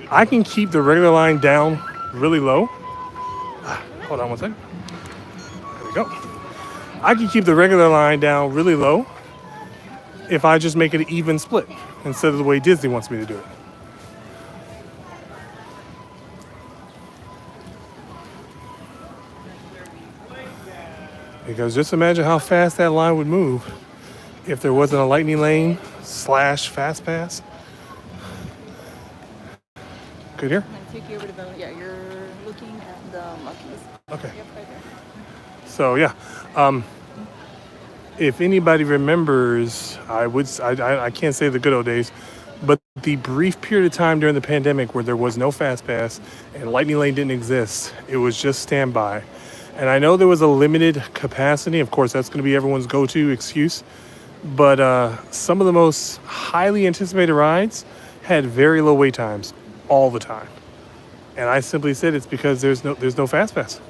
I can keep the regular line down really low. Hold on one second. There we go. I can keep the regular line down really low if I just make it an even split instead of the way Disney wants me to do it. Because just imagine how fast that line would move if there wasn't a lightning lane / fast pass. Good here? I'm going to take you over to the, you're looking at the monkeys. Okay. Yep, right there. So yeah, if anybody remembers, I can't say the good old days, but the brief period of time during the pandemic where there was no fast pass and lightning lane didn't exist, it was just standby. And I know there was a limited capacity. Of course, that's going to be everyone's go-to excuse. But some of the most highly anticipated rides had very low wait times all the time. And I simply said it's because there's no fast pass.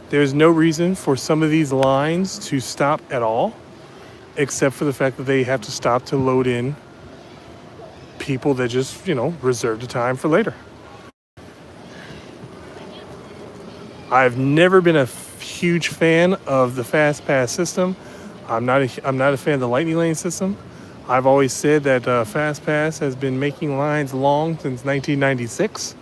There's no reason for some of these lines to stop at all, except for the fact that they have to stop to load in people that just, reserve the time for later. I've never been a huge fan of the fast pass system. I'm not a fan of the lightning lane system. I've always said that fast pass has been making lines long since 1996.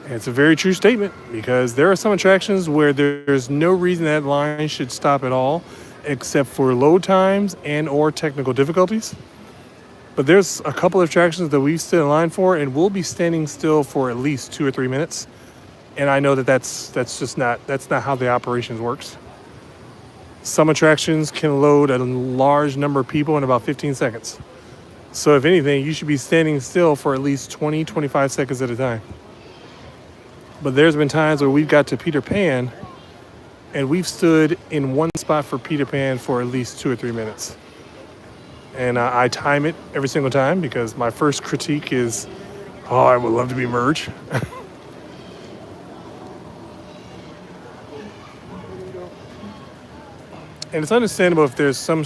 And it's a very true statement because there are some attractions where there's no reason that line should stop at all except for load times and or technical difficulties. But there's a couple of attractions that we've stood in line for and we'll be standing still for at least 2 or 3 minutes. And I know that's not how the operations works. Some attractions can load a large number of people in about 15 seconds. So if anything, you should be standing still for at least 20, 25 seconds at a time. But there's been times where we've got to Peter Pan and we've stood in one spot for Peter Pan for at least 2 or 3 minutes. And I time it every single time because my first critique is, I would love to be merged. And it's understandable if there's some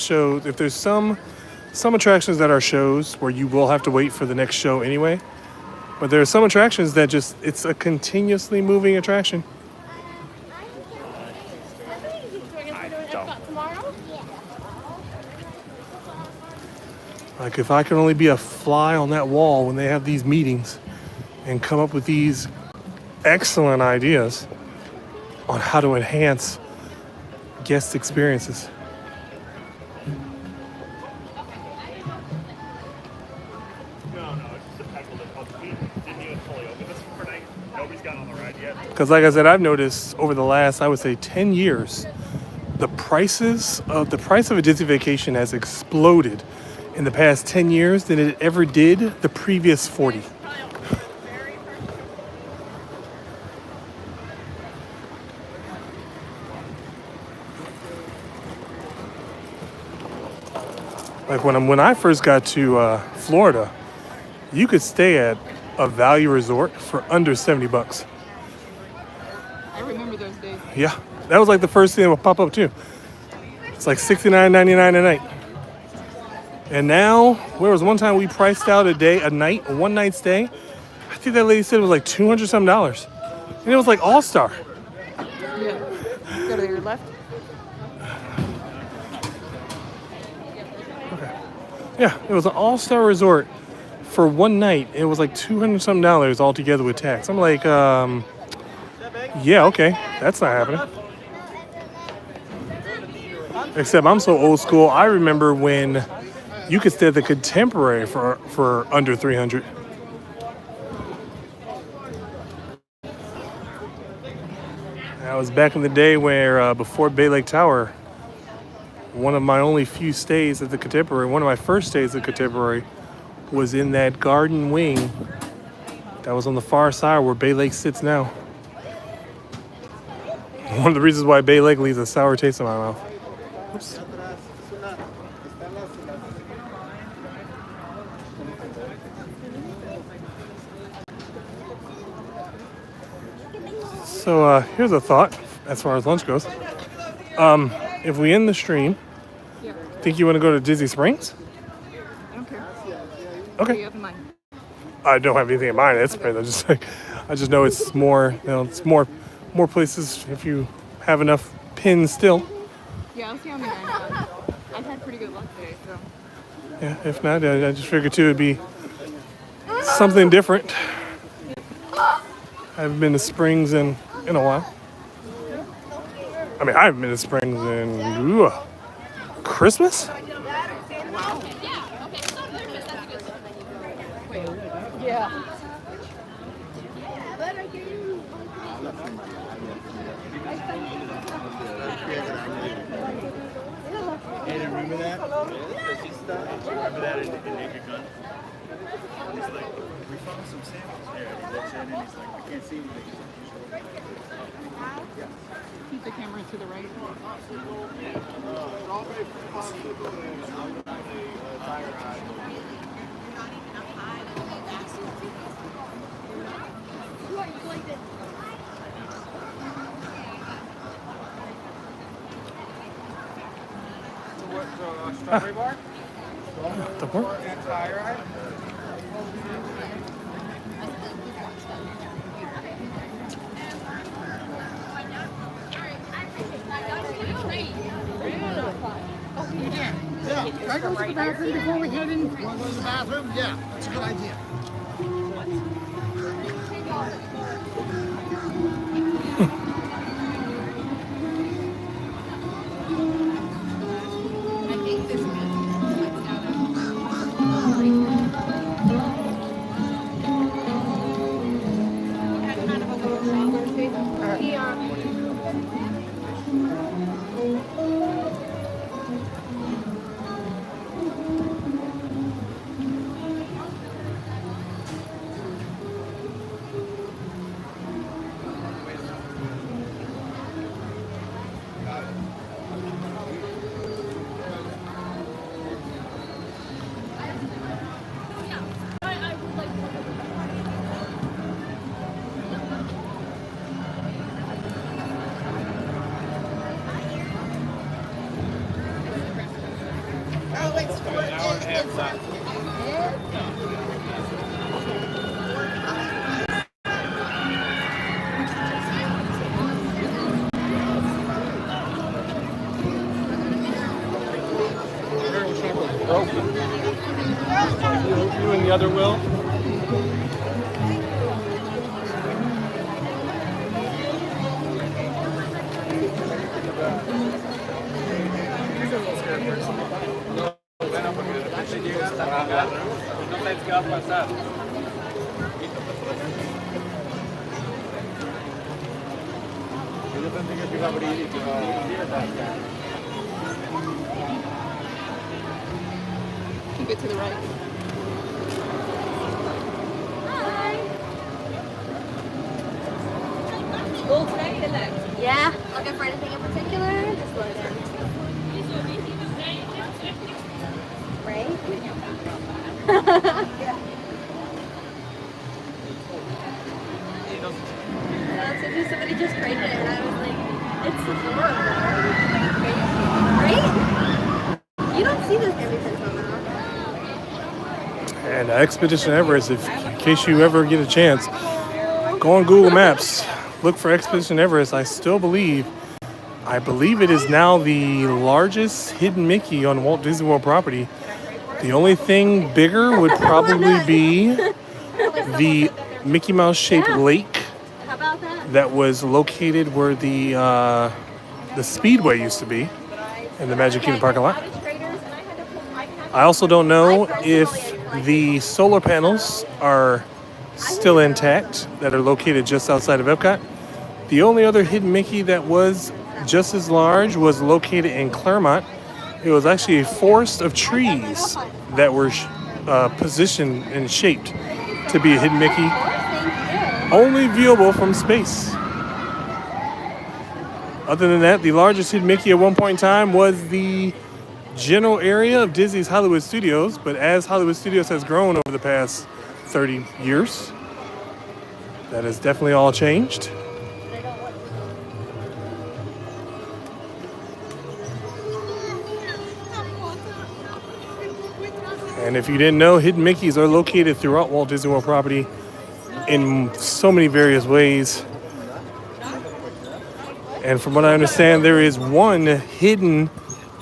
attractions that are shows where you will have to wait for the next show anyway. But there are some attractions that it's a continuously moving attraction. Like if I can only be a fly on that wall when they have these meetings and come up with these excellent ideas on how to enhance guest experiences. Because like I said, I've noticed over the last, I would say 10 years, the price of a Disney vacation has exploded in the past 10 years than it ever did the previous 40. Like when I first got to Florida, you could stay at a value resort for under $70. I remember those days. Yeah, that was like the first thing that would pop up too. It's like $69.99 a night. And now, there was one time we priced out a one night stay. I think that lady said it was like $200 something. And it was like All-Star. Yeah. Go to your left. Yeah, it was an All-Star resort for one night. It was like $200 something altogether with tax. I'm like, yeah, okay, that's not happening. Except I'm so old school. I remember when you could stay at the Contemporary for under $300. That was back in the day where before Bay Lake Tower. One of my only few stays at the Contemporary, one of my first stays at the Contemporary, was in that garden wing that was on the far side where Bay Lake sits now. One of the reasons why Bay Lake leaves a sour taste in my mouth. Oops. So here's a thought as far as lunch goes. If we end the stream, Yeah. think you want to go to Disney Springs? I don't care. What do Okay. you have in mind? I don't have anything in mind. It's I just know it's more. It's more places if you have enough pins still. Yeah, I'll see how many I have. I've had pretty good luck today, so. Yeah. If not, I just figured too it'd be something different. I haven't been to Springs in a while. I mean, I haven't been to Springs in Christmas. Yeah, okay, so perfect. That's good. Yeah. Hey, remember that? Remember that in Naked Gun? He's like, we found some samples here. He looks in and he's like, I can't see anything. Keep the camera to the right. Strawberry bar? The work. And tire eye? Yeah, can I go to the bathroom before we head in? Want to go to the bathroom? Yeah, that's a good idea. I think this You and the other Will. Keep it to the right. Yeah, looking for anything in particular? Just look in. Right? because somebody just created it, and I was like, it's horrible. Right? You don't see this every time now. And Expedition Everest, in case you ever get a chance, go on Google Maps, look for Expedition Everest. I believe it is now the largest hidden Mickey on Walt Disney World property. The only thing bigger would probably be the Mickey Mouse shaped lake How about that? that was located where the Speedway used to be in the Magic Kingdom parking lot. I also don't know if the solar panels are still intact that are located just outside of Epcot. The only other hidden Mickey that was just as large was located in Claremont. It was actually a forest of trees that were positioned and shaped to be a hidden Mickey, only viewable from space. Other than that, the largest hidden Mickey at one point in time was the general area of Disney's Hollywood Studios, but as Hollywood Studios has grown over the past 30 years, that has definitely all changed. And if you didn't know, hidden Mickeys are located throughout Walt Disney World property in so many various ways. And from what I understand, there is one hidden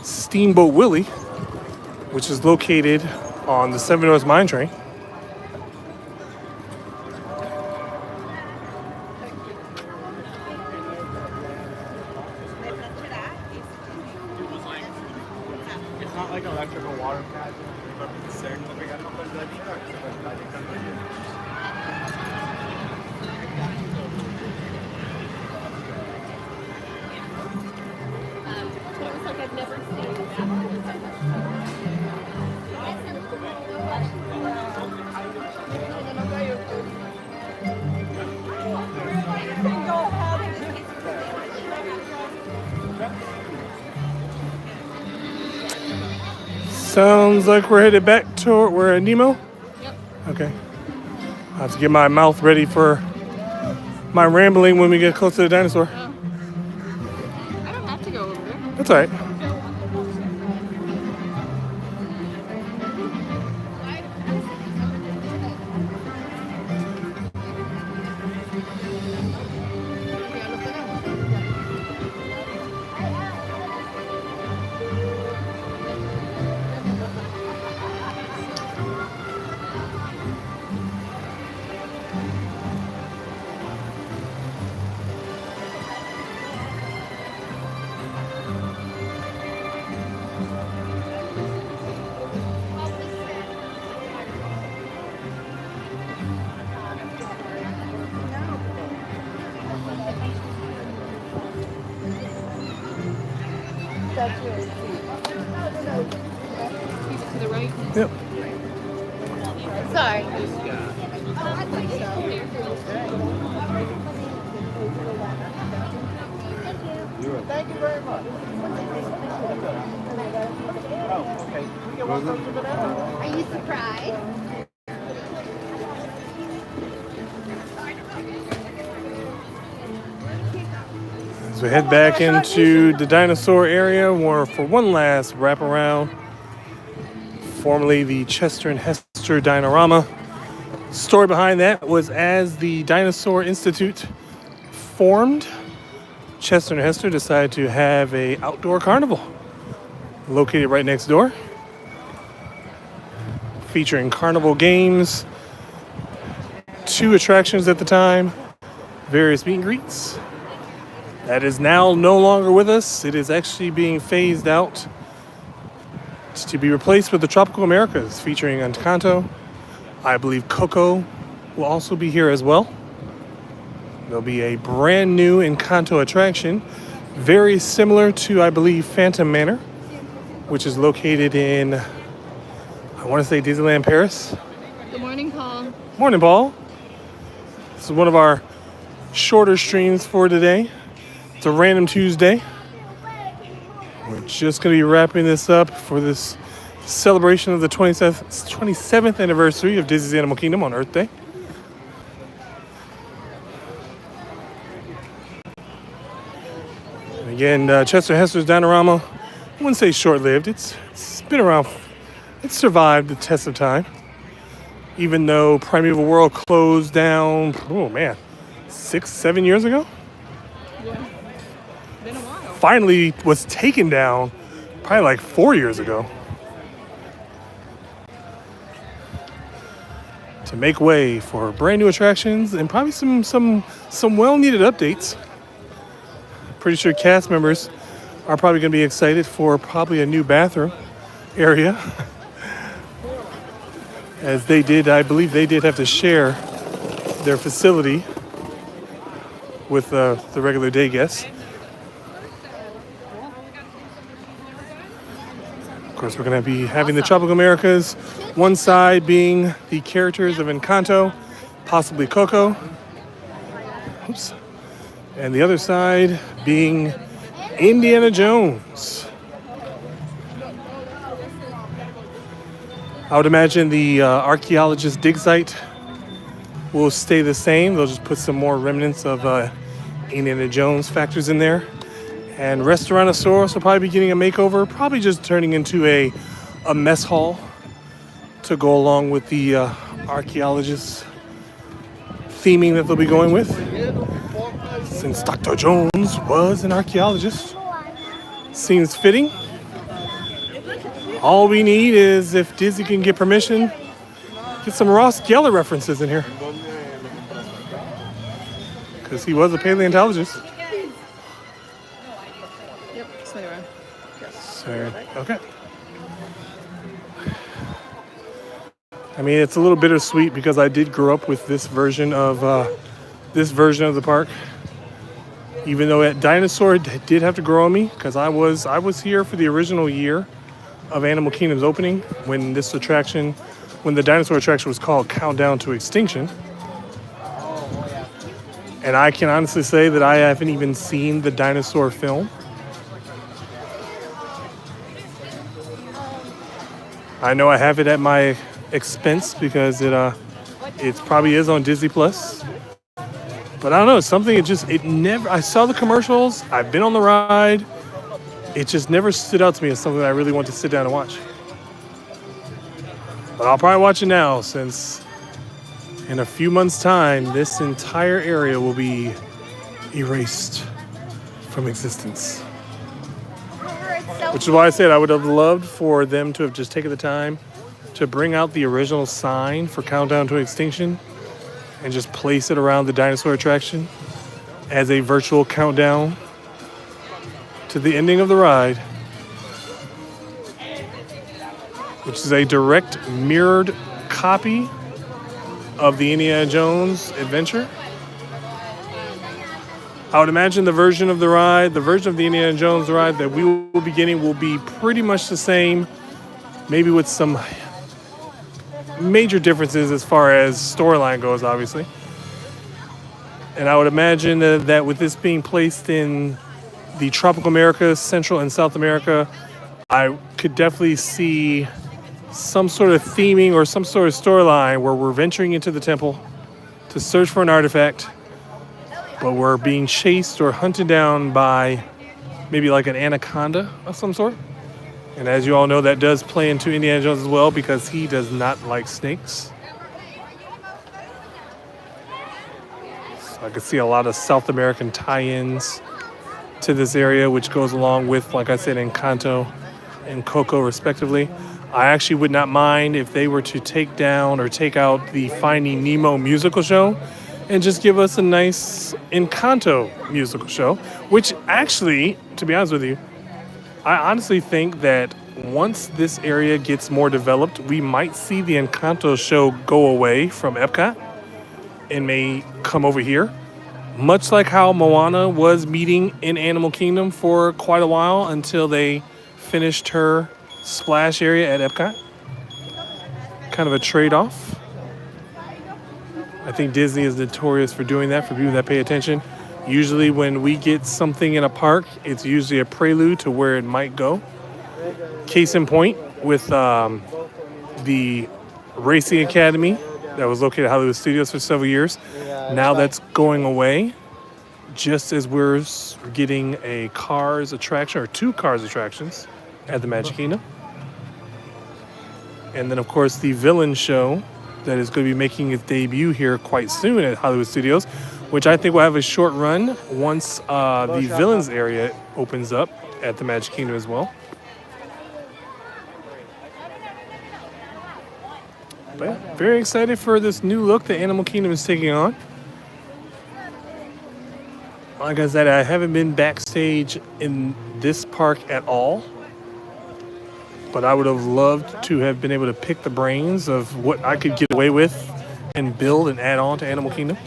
Steamboat Willie, which is located on the Seven North Mine Train. It's not like electrical water pad. It was like I've never seen Sounds like we're headed back to we're at Nemo. Yep. Okay. I have to get my mouth ready for my rambling when we get close to the dinosaur. I don't have to go over there. That's all right. Keep it to the right. Yep. Sorry. Thank you very much. Oh, okay. Can we get one of those banana? Are you surprised? As we head back into the dinosaur area for one last wraparound, formerly the Chester and Hester Dinorama. Story behind that was as the Dinosaur Institute formed, Chester and Hester decided to have a outdoor carnival located right next door, featuring carnival games, 2 attractions at the time, various meet and greets. That is now no longer with us. It is actually being phased out to be replaced with the Tropical Americas, featuring Encanto. I believe Coco will also be here as well. There'll be a brand new Encanto attraction, very similar to, I believe, Phantom Manor, which is located in, I want to say Disneyland Paris. Good morning, Paul. Morning, Paul. This is one of our shorter streams for today. It's a random Tuesday. We're just going to be wrapping this up for this celebration of the 27th anniversary of Disney's Animal Kingdom on Earth Day. Again, Chester Hester's Dinorama, I wouldn't say short-lived. It's been around. It's survived the test of time. Even though Primeval World closed down, oh man, 6-7 years ago? Been a while. Finally was taken down probably like 4 years ago. To make way for brand new attractions and probably some well-needed updates. Pretty sure cast members are probably going to be excited for probably a new bathroom area. As they did, I believe they did have to share their facility with the regular day guests. Of course, we're going to be having the Tropical Americas, one side being the characters of Encanto, possibly Coco. Oops. And the other side being Indiana Jones. I would imagine the archaeologist dig site will stay the same. They'll just put some more remnants of Indiana Jones factors in there. And Restaurantosaurus will probably be getting a makeover, probably just turning into a mess hall to go along with the archaeologist theming that they'll be going with. Since Dr. Jones was an archaeologist, seems fitting. All we need is, if Disney can get permission, get some Ross Geller references in here. Because he was a paleontologist. Yep, Sarah. Okay. I mean, it's a little bittersweet because I did grow up with this version of the park. Even though Dinosaur did have to grow on me, because I was here for the original year of Animal Kingdom's opening when the dinosaur attraction was called Countdown to Extinction. And I can honestly say that I haven't even seen the dinosaur film. I know I have it at my expense because it probably is on Disney Plus. But I don't know, something I saw the commercials, I've been on the ride. It just never stood out to me as something that I really want to sit down and watch. But I'll probably watch it now, since in a few months' time, this entire area will be erased from existence. Which is why I said I would have loved for them to have just taken the time to bring out the original sign for Countdown to Extinction and just place it around the dinosaur attraction as a virtual countdown to the ending of the ride, which is a direct mirrored copy of the Indiana Jones adventure. I would imagine the version of the Indiana Jones ride that we will be getting will be pretty much the same, maybe with some major differences as far as storyline goes, obviously. And I would imagine that with this being placed in the Tropical Americas, Central and South America, I could definitely see some sort of theming or some sort of storyline where we're venturing into the temple to search for an artifact, but we're being chased or hunted down by maybe like an anaconda of some sort. And as you all know, that does play into Indiana Jones as well, because he does not like snakes. So I could see a lot of South American tie-ins to this area, which goes along with, like I said, Encanto and Coco respectively. I actually would not mind if they were to take down or take out the Finding Nemo musical show and just give us a nice Encanto musical show, which actually, to be honest with you, I honestly think that once this area gets more developed, we might see the Encanto show go away from Epcot and may come over here. Much like how Moana was meeting in Animal Kingdom for quite a while until they finished her splash area at Epcot. Kind of a trade-off. I think Disney is notorious for doing that for people that pay attention. Usually when we get something in a park, it's usually a prelude to where it might go. Case in point with the Racing Academy that was located at Hollywood Studios for several years. Now that's going away just as we're getting a Cars attraction, or 2 Cars attractions at the Magic Kingdom. And then, of course, the Villain show that is going to be making its debut here quite soon at Hollywood Studios, which I think will have a short run once the Villains area opens up at the Magic Kingdom as well. But yeah, very excited for this new look that Animal Kingdom is taking on. Like I said, I haven't been backstage in this park at all, but I would have loved to have been able to pick the brains of what I could get away with and build and add on to Animal Kingdom.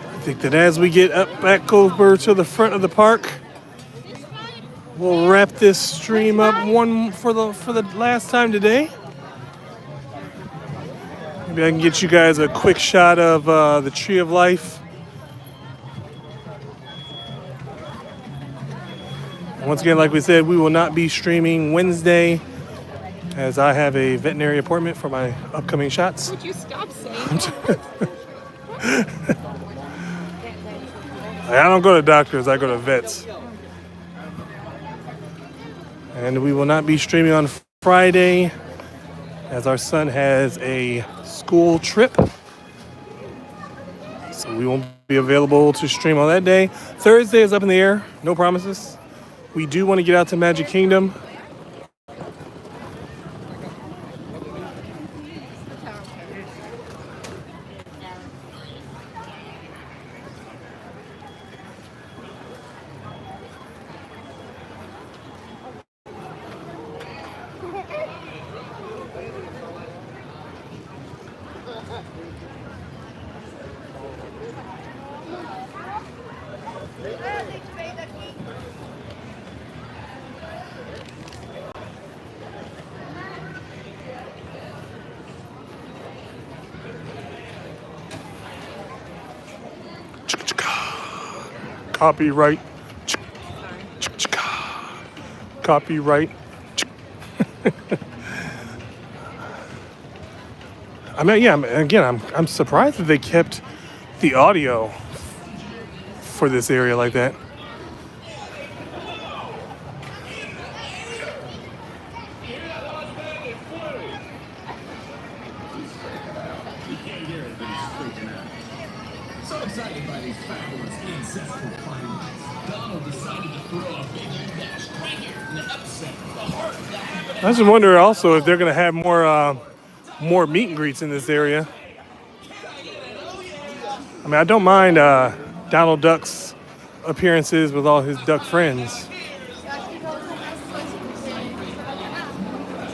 I think that as we get up back over to the front of the park, we'll wrap this stream up for the last time today. Maybe I can get you guys a quick shot of the Tree of Life. Once again, like we said, we will not be streaming Wednesday as I have a veterinary appointment for my upcoming shots. Would you stop saying that? I don't go to doctors, I go to vets. And we will not be streaming on Friday as our son has a school trip. So we won't be available to stream on that day. Thursday is up in the air, no promises. We do want to get out to Magic Kingdom. Copyright. Copyright. I mean, yeah. Again, I'm surprised that they kept the audio for this area like that. So excited by these fabulous ancestral findings, Donald decided to throw a big dash right here in the epicenter, the heart of the happy. I just wonder also if they're gonna have more meet and greets in this area. I mean, I don't mind Donald Duck's appearances with all his duck friends,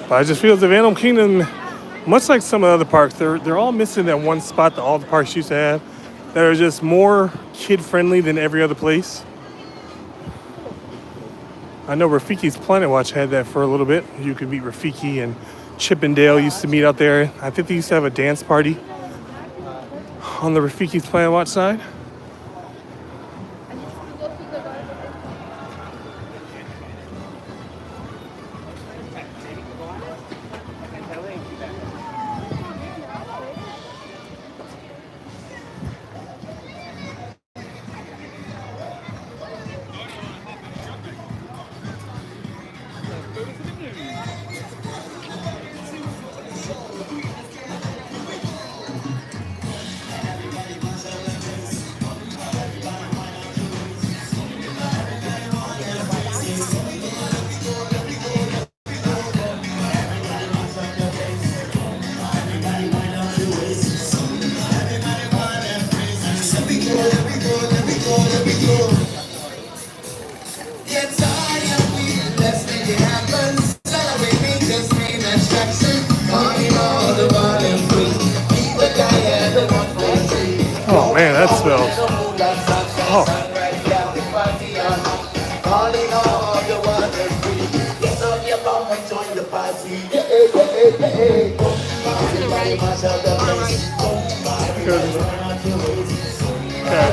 but I just feel as if Animal Kingdom, much like some of the other parks, they're all missing that one spot that all the parks used to have, that are just more kid-friendly than every other place. I know Rafiki's Planet Watch had that for a little bit. You could meet Rafiki, and Chip and Dale used to meet out there. I think they used to have a dance party on the Rafiki's Planet Watch side. Oh man, that smells. Oh. Okay.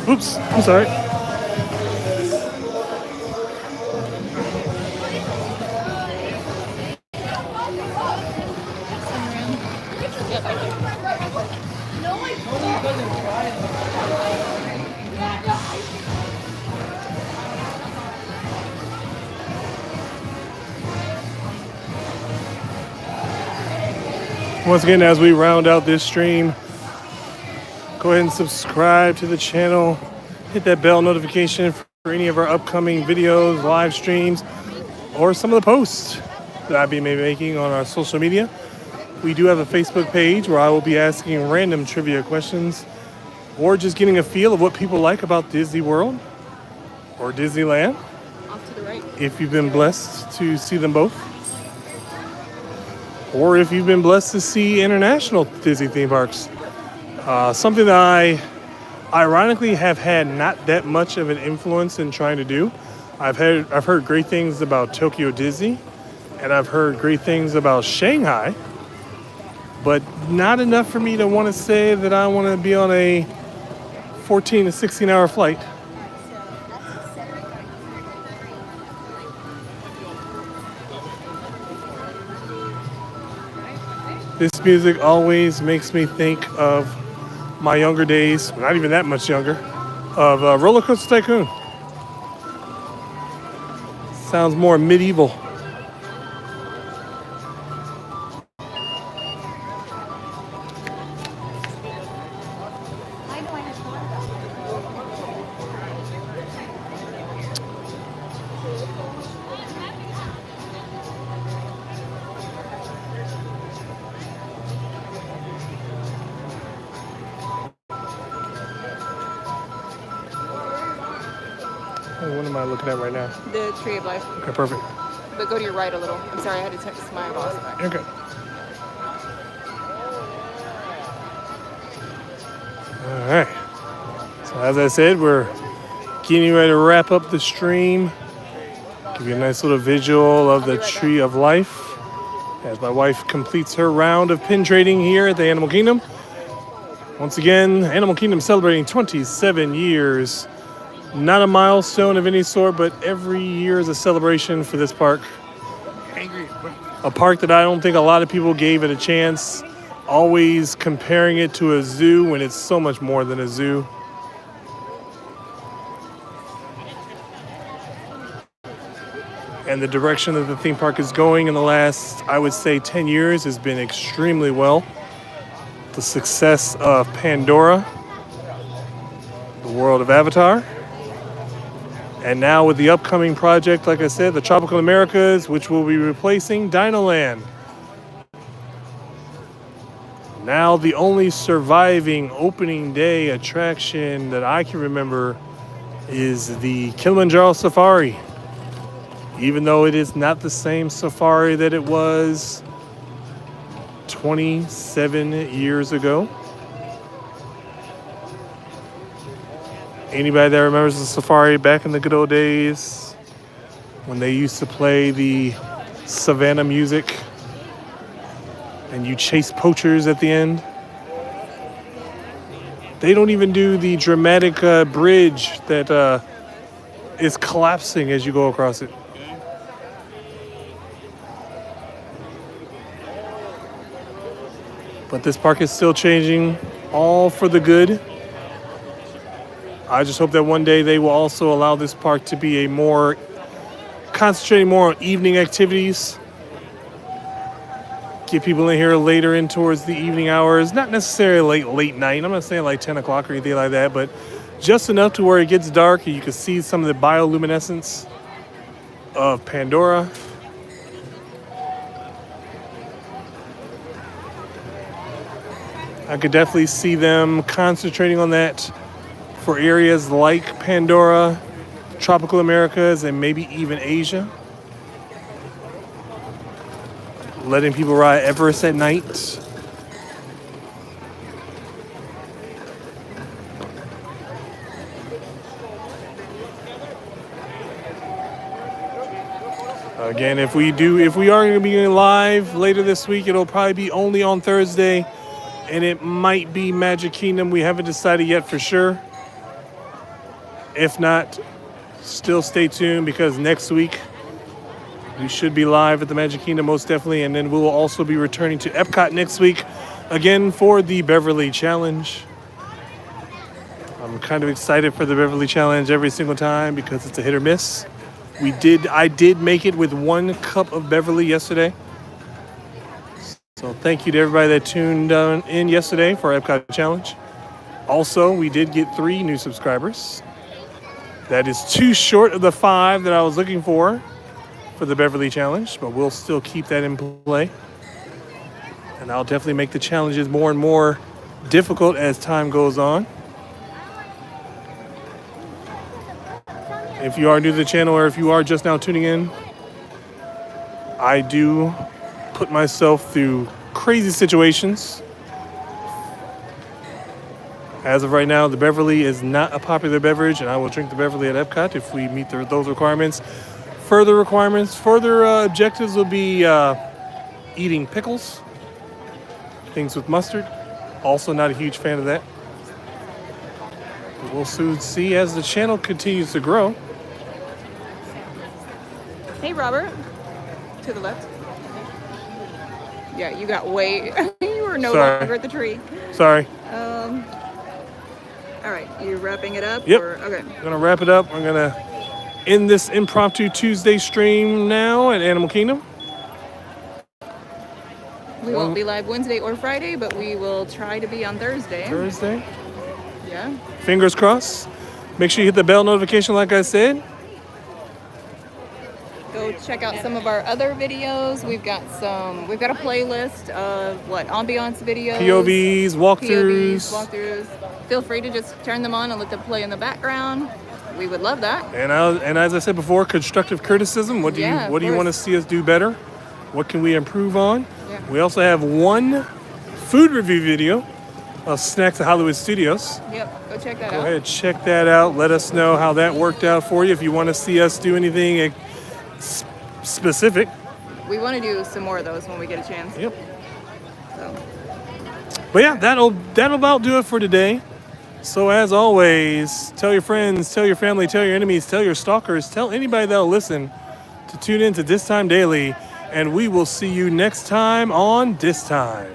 Oops, I'm sorry. Once again, as we round out this stream, go ahead and subscribe to the channel. Hit that bell notification for any of our upcoming videos, live streams, or some of the posts that I'll be making on our social media. We do have a Facebook page where I will be asking random trivia questions or just getting a feel of what people like about Disney World or Disneyland, Off to the right. if you've been blessed to see them both. Or if you've been blessed to see international Disney theme parks. Something that I ironically have had not that much of an influence in trying to do. I've heard great things about Tokyo Disney, and I've heard great things about Shanghai, but not enough for me to want to say that I want to be on a 14 to 16 hour flight. This music always makes me think of my younger days, not even that much younger, of Roller Coaster Tycoon. Sounds more medieval. What am I looking at right now? The Tree of Life. Okay, perfect. But go to your right a little. I'm sorry, I had to text my boss back. Okay. All right. So as I said, we're getting ready to wrap up the stream. Give you a nice little visual of the Tree of Life as my wife completes her round of pin trading here at the Animal Kingdom. Once again, Animal Kingdom celebrating 27 years. Not a milestone of any sort, but every year is a celebration for this park. A park that I don't think a lot of people gave it a chance. Always comparing it to a zoo when it's so much more than a zoo. And the direction that the theme park is going in the last, I would say, 10 years has been extremely well. The success of Pandora, the world of Avatar, and now with the upcoming project, like I said, the Tropical Americas, which will be replacing Dinoland. Now the only surviving opening day attraction that I can remember is the Kilimanjaro Safari. Even though it is not the same safari that it was 27 years ago. Anybody that remembers the safari back in the good old days when they used to play the Savannah music and you chase poachers at the end? They don't even do the dramatic bridge that is collapsing as you go across it. But this park is still changing, all for the good. I just hope that one day they will also allow this park to be concentrating more on evening activities. Get people in here later in towards the evening hours. Not necessarily late night. I'm not saying like 10 o'clock or anything like that, but just enough to where it gets dark and you can see some of the bioluminescence of Pandora. I could definitely see them concentrating on that for areas like Pandora, tropical Americas, and maybe even Asia. Letting people ride Everest at night. Again, if we are going to be live later this week, it'll probably be only on Thursday, and it might be Magic Kingdom. We haven't decided yet for sure. If not, still stay tuned, because next week we should be live at the Magic Kingdom most definitely, and then we will also be returning to Epcot next week again for the Beverly Challenge. I'm kind of excited for the Beverly Challenge every single time because it's a hit or miss. I did make it with 1 cup of Beverly yesterday. So thank you to everybody that tuned in yesterday for our Epcot Challenge. Also, we did get 3 new subscribers. That is 2 short of the 5 that I was looking for the Beverly Challenge, but we'll still keep that in play. And I'll definitely make the challenges more and more difficult as time goes on. If you are new to the channel, or if you are just now tuning in, I do put myself through crazy situations. As of right now, the Beverly is not a popular beverage, and I will drink the Beverly at Epcot if we meet those requirements. Further objectives will be eating pickles, things with mustard. Also not a huge fan of that. But we'll soon see as the channel continues to grow. Hey, Robert. To the left. Yeah, you got way. You were no Sorry. longer at the tree. Sorry. All right, you wrapping it up? Yep. Okay. I'm gonna wrap it up. I'm gonna end this impromptu Tuesday stream now at Animal Kingdom. We won't be live Wednesday or Friday, but we will try to be on Thursday. Thursday. Yeah. Fingers crossed. Make sure you hit the bell notification like I said. Go check out some of our other videos. We've got a playlist of ambiance videos, POVs, walkthroughs. walkthroughs. Feel free to just turn them on and let them play in the background. We would love that. And as I said before, constructive criticism. What do you want to see us do better? What can we improve on? Yeah. We also have 1 food review video of Snacks at Hollywood Studios. Yep, go check that Go out. ahead, check that out. Let us know how that worked out for you. If you want to see us do anything specific. We want to do some more of those when we get a chance. Yep. So. But yeah, that'll about do it for today. So as always, tell your friends, tell your family, tell your enemies, tell your stalkers, tell anybody that'll listen to tune in to This Time Daily, and we will see you next time on This Time.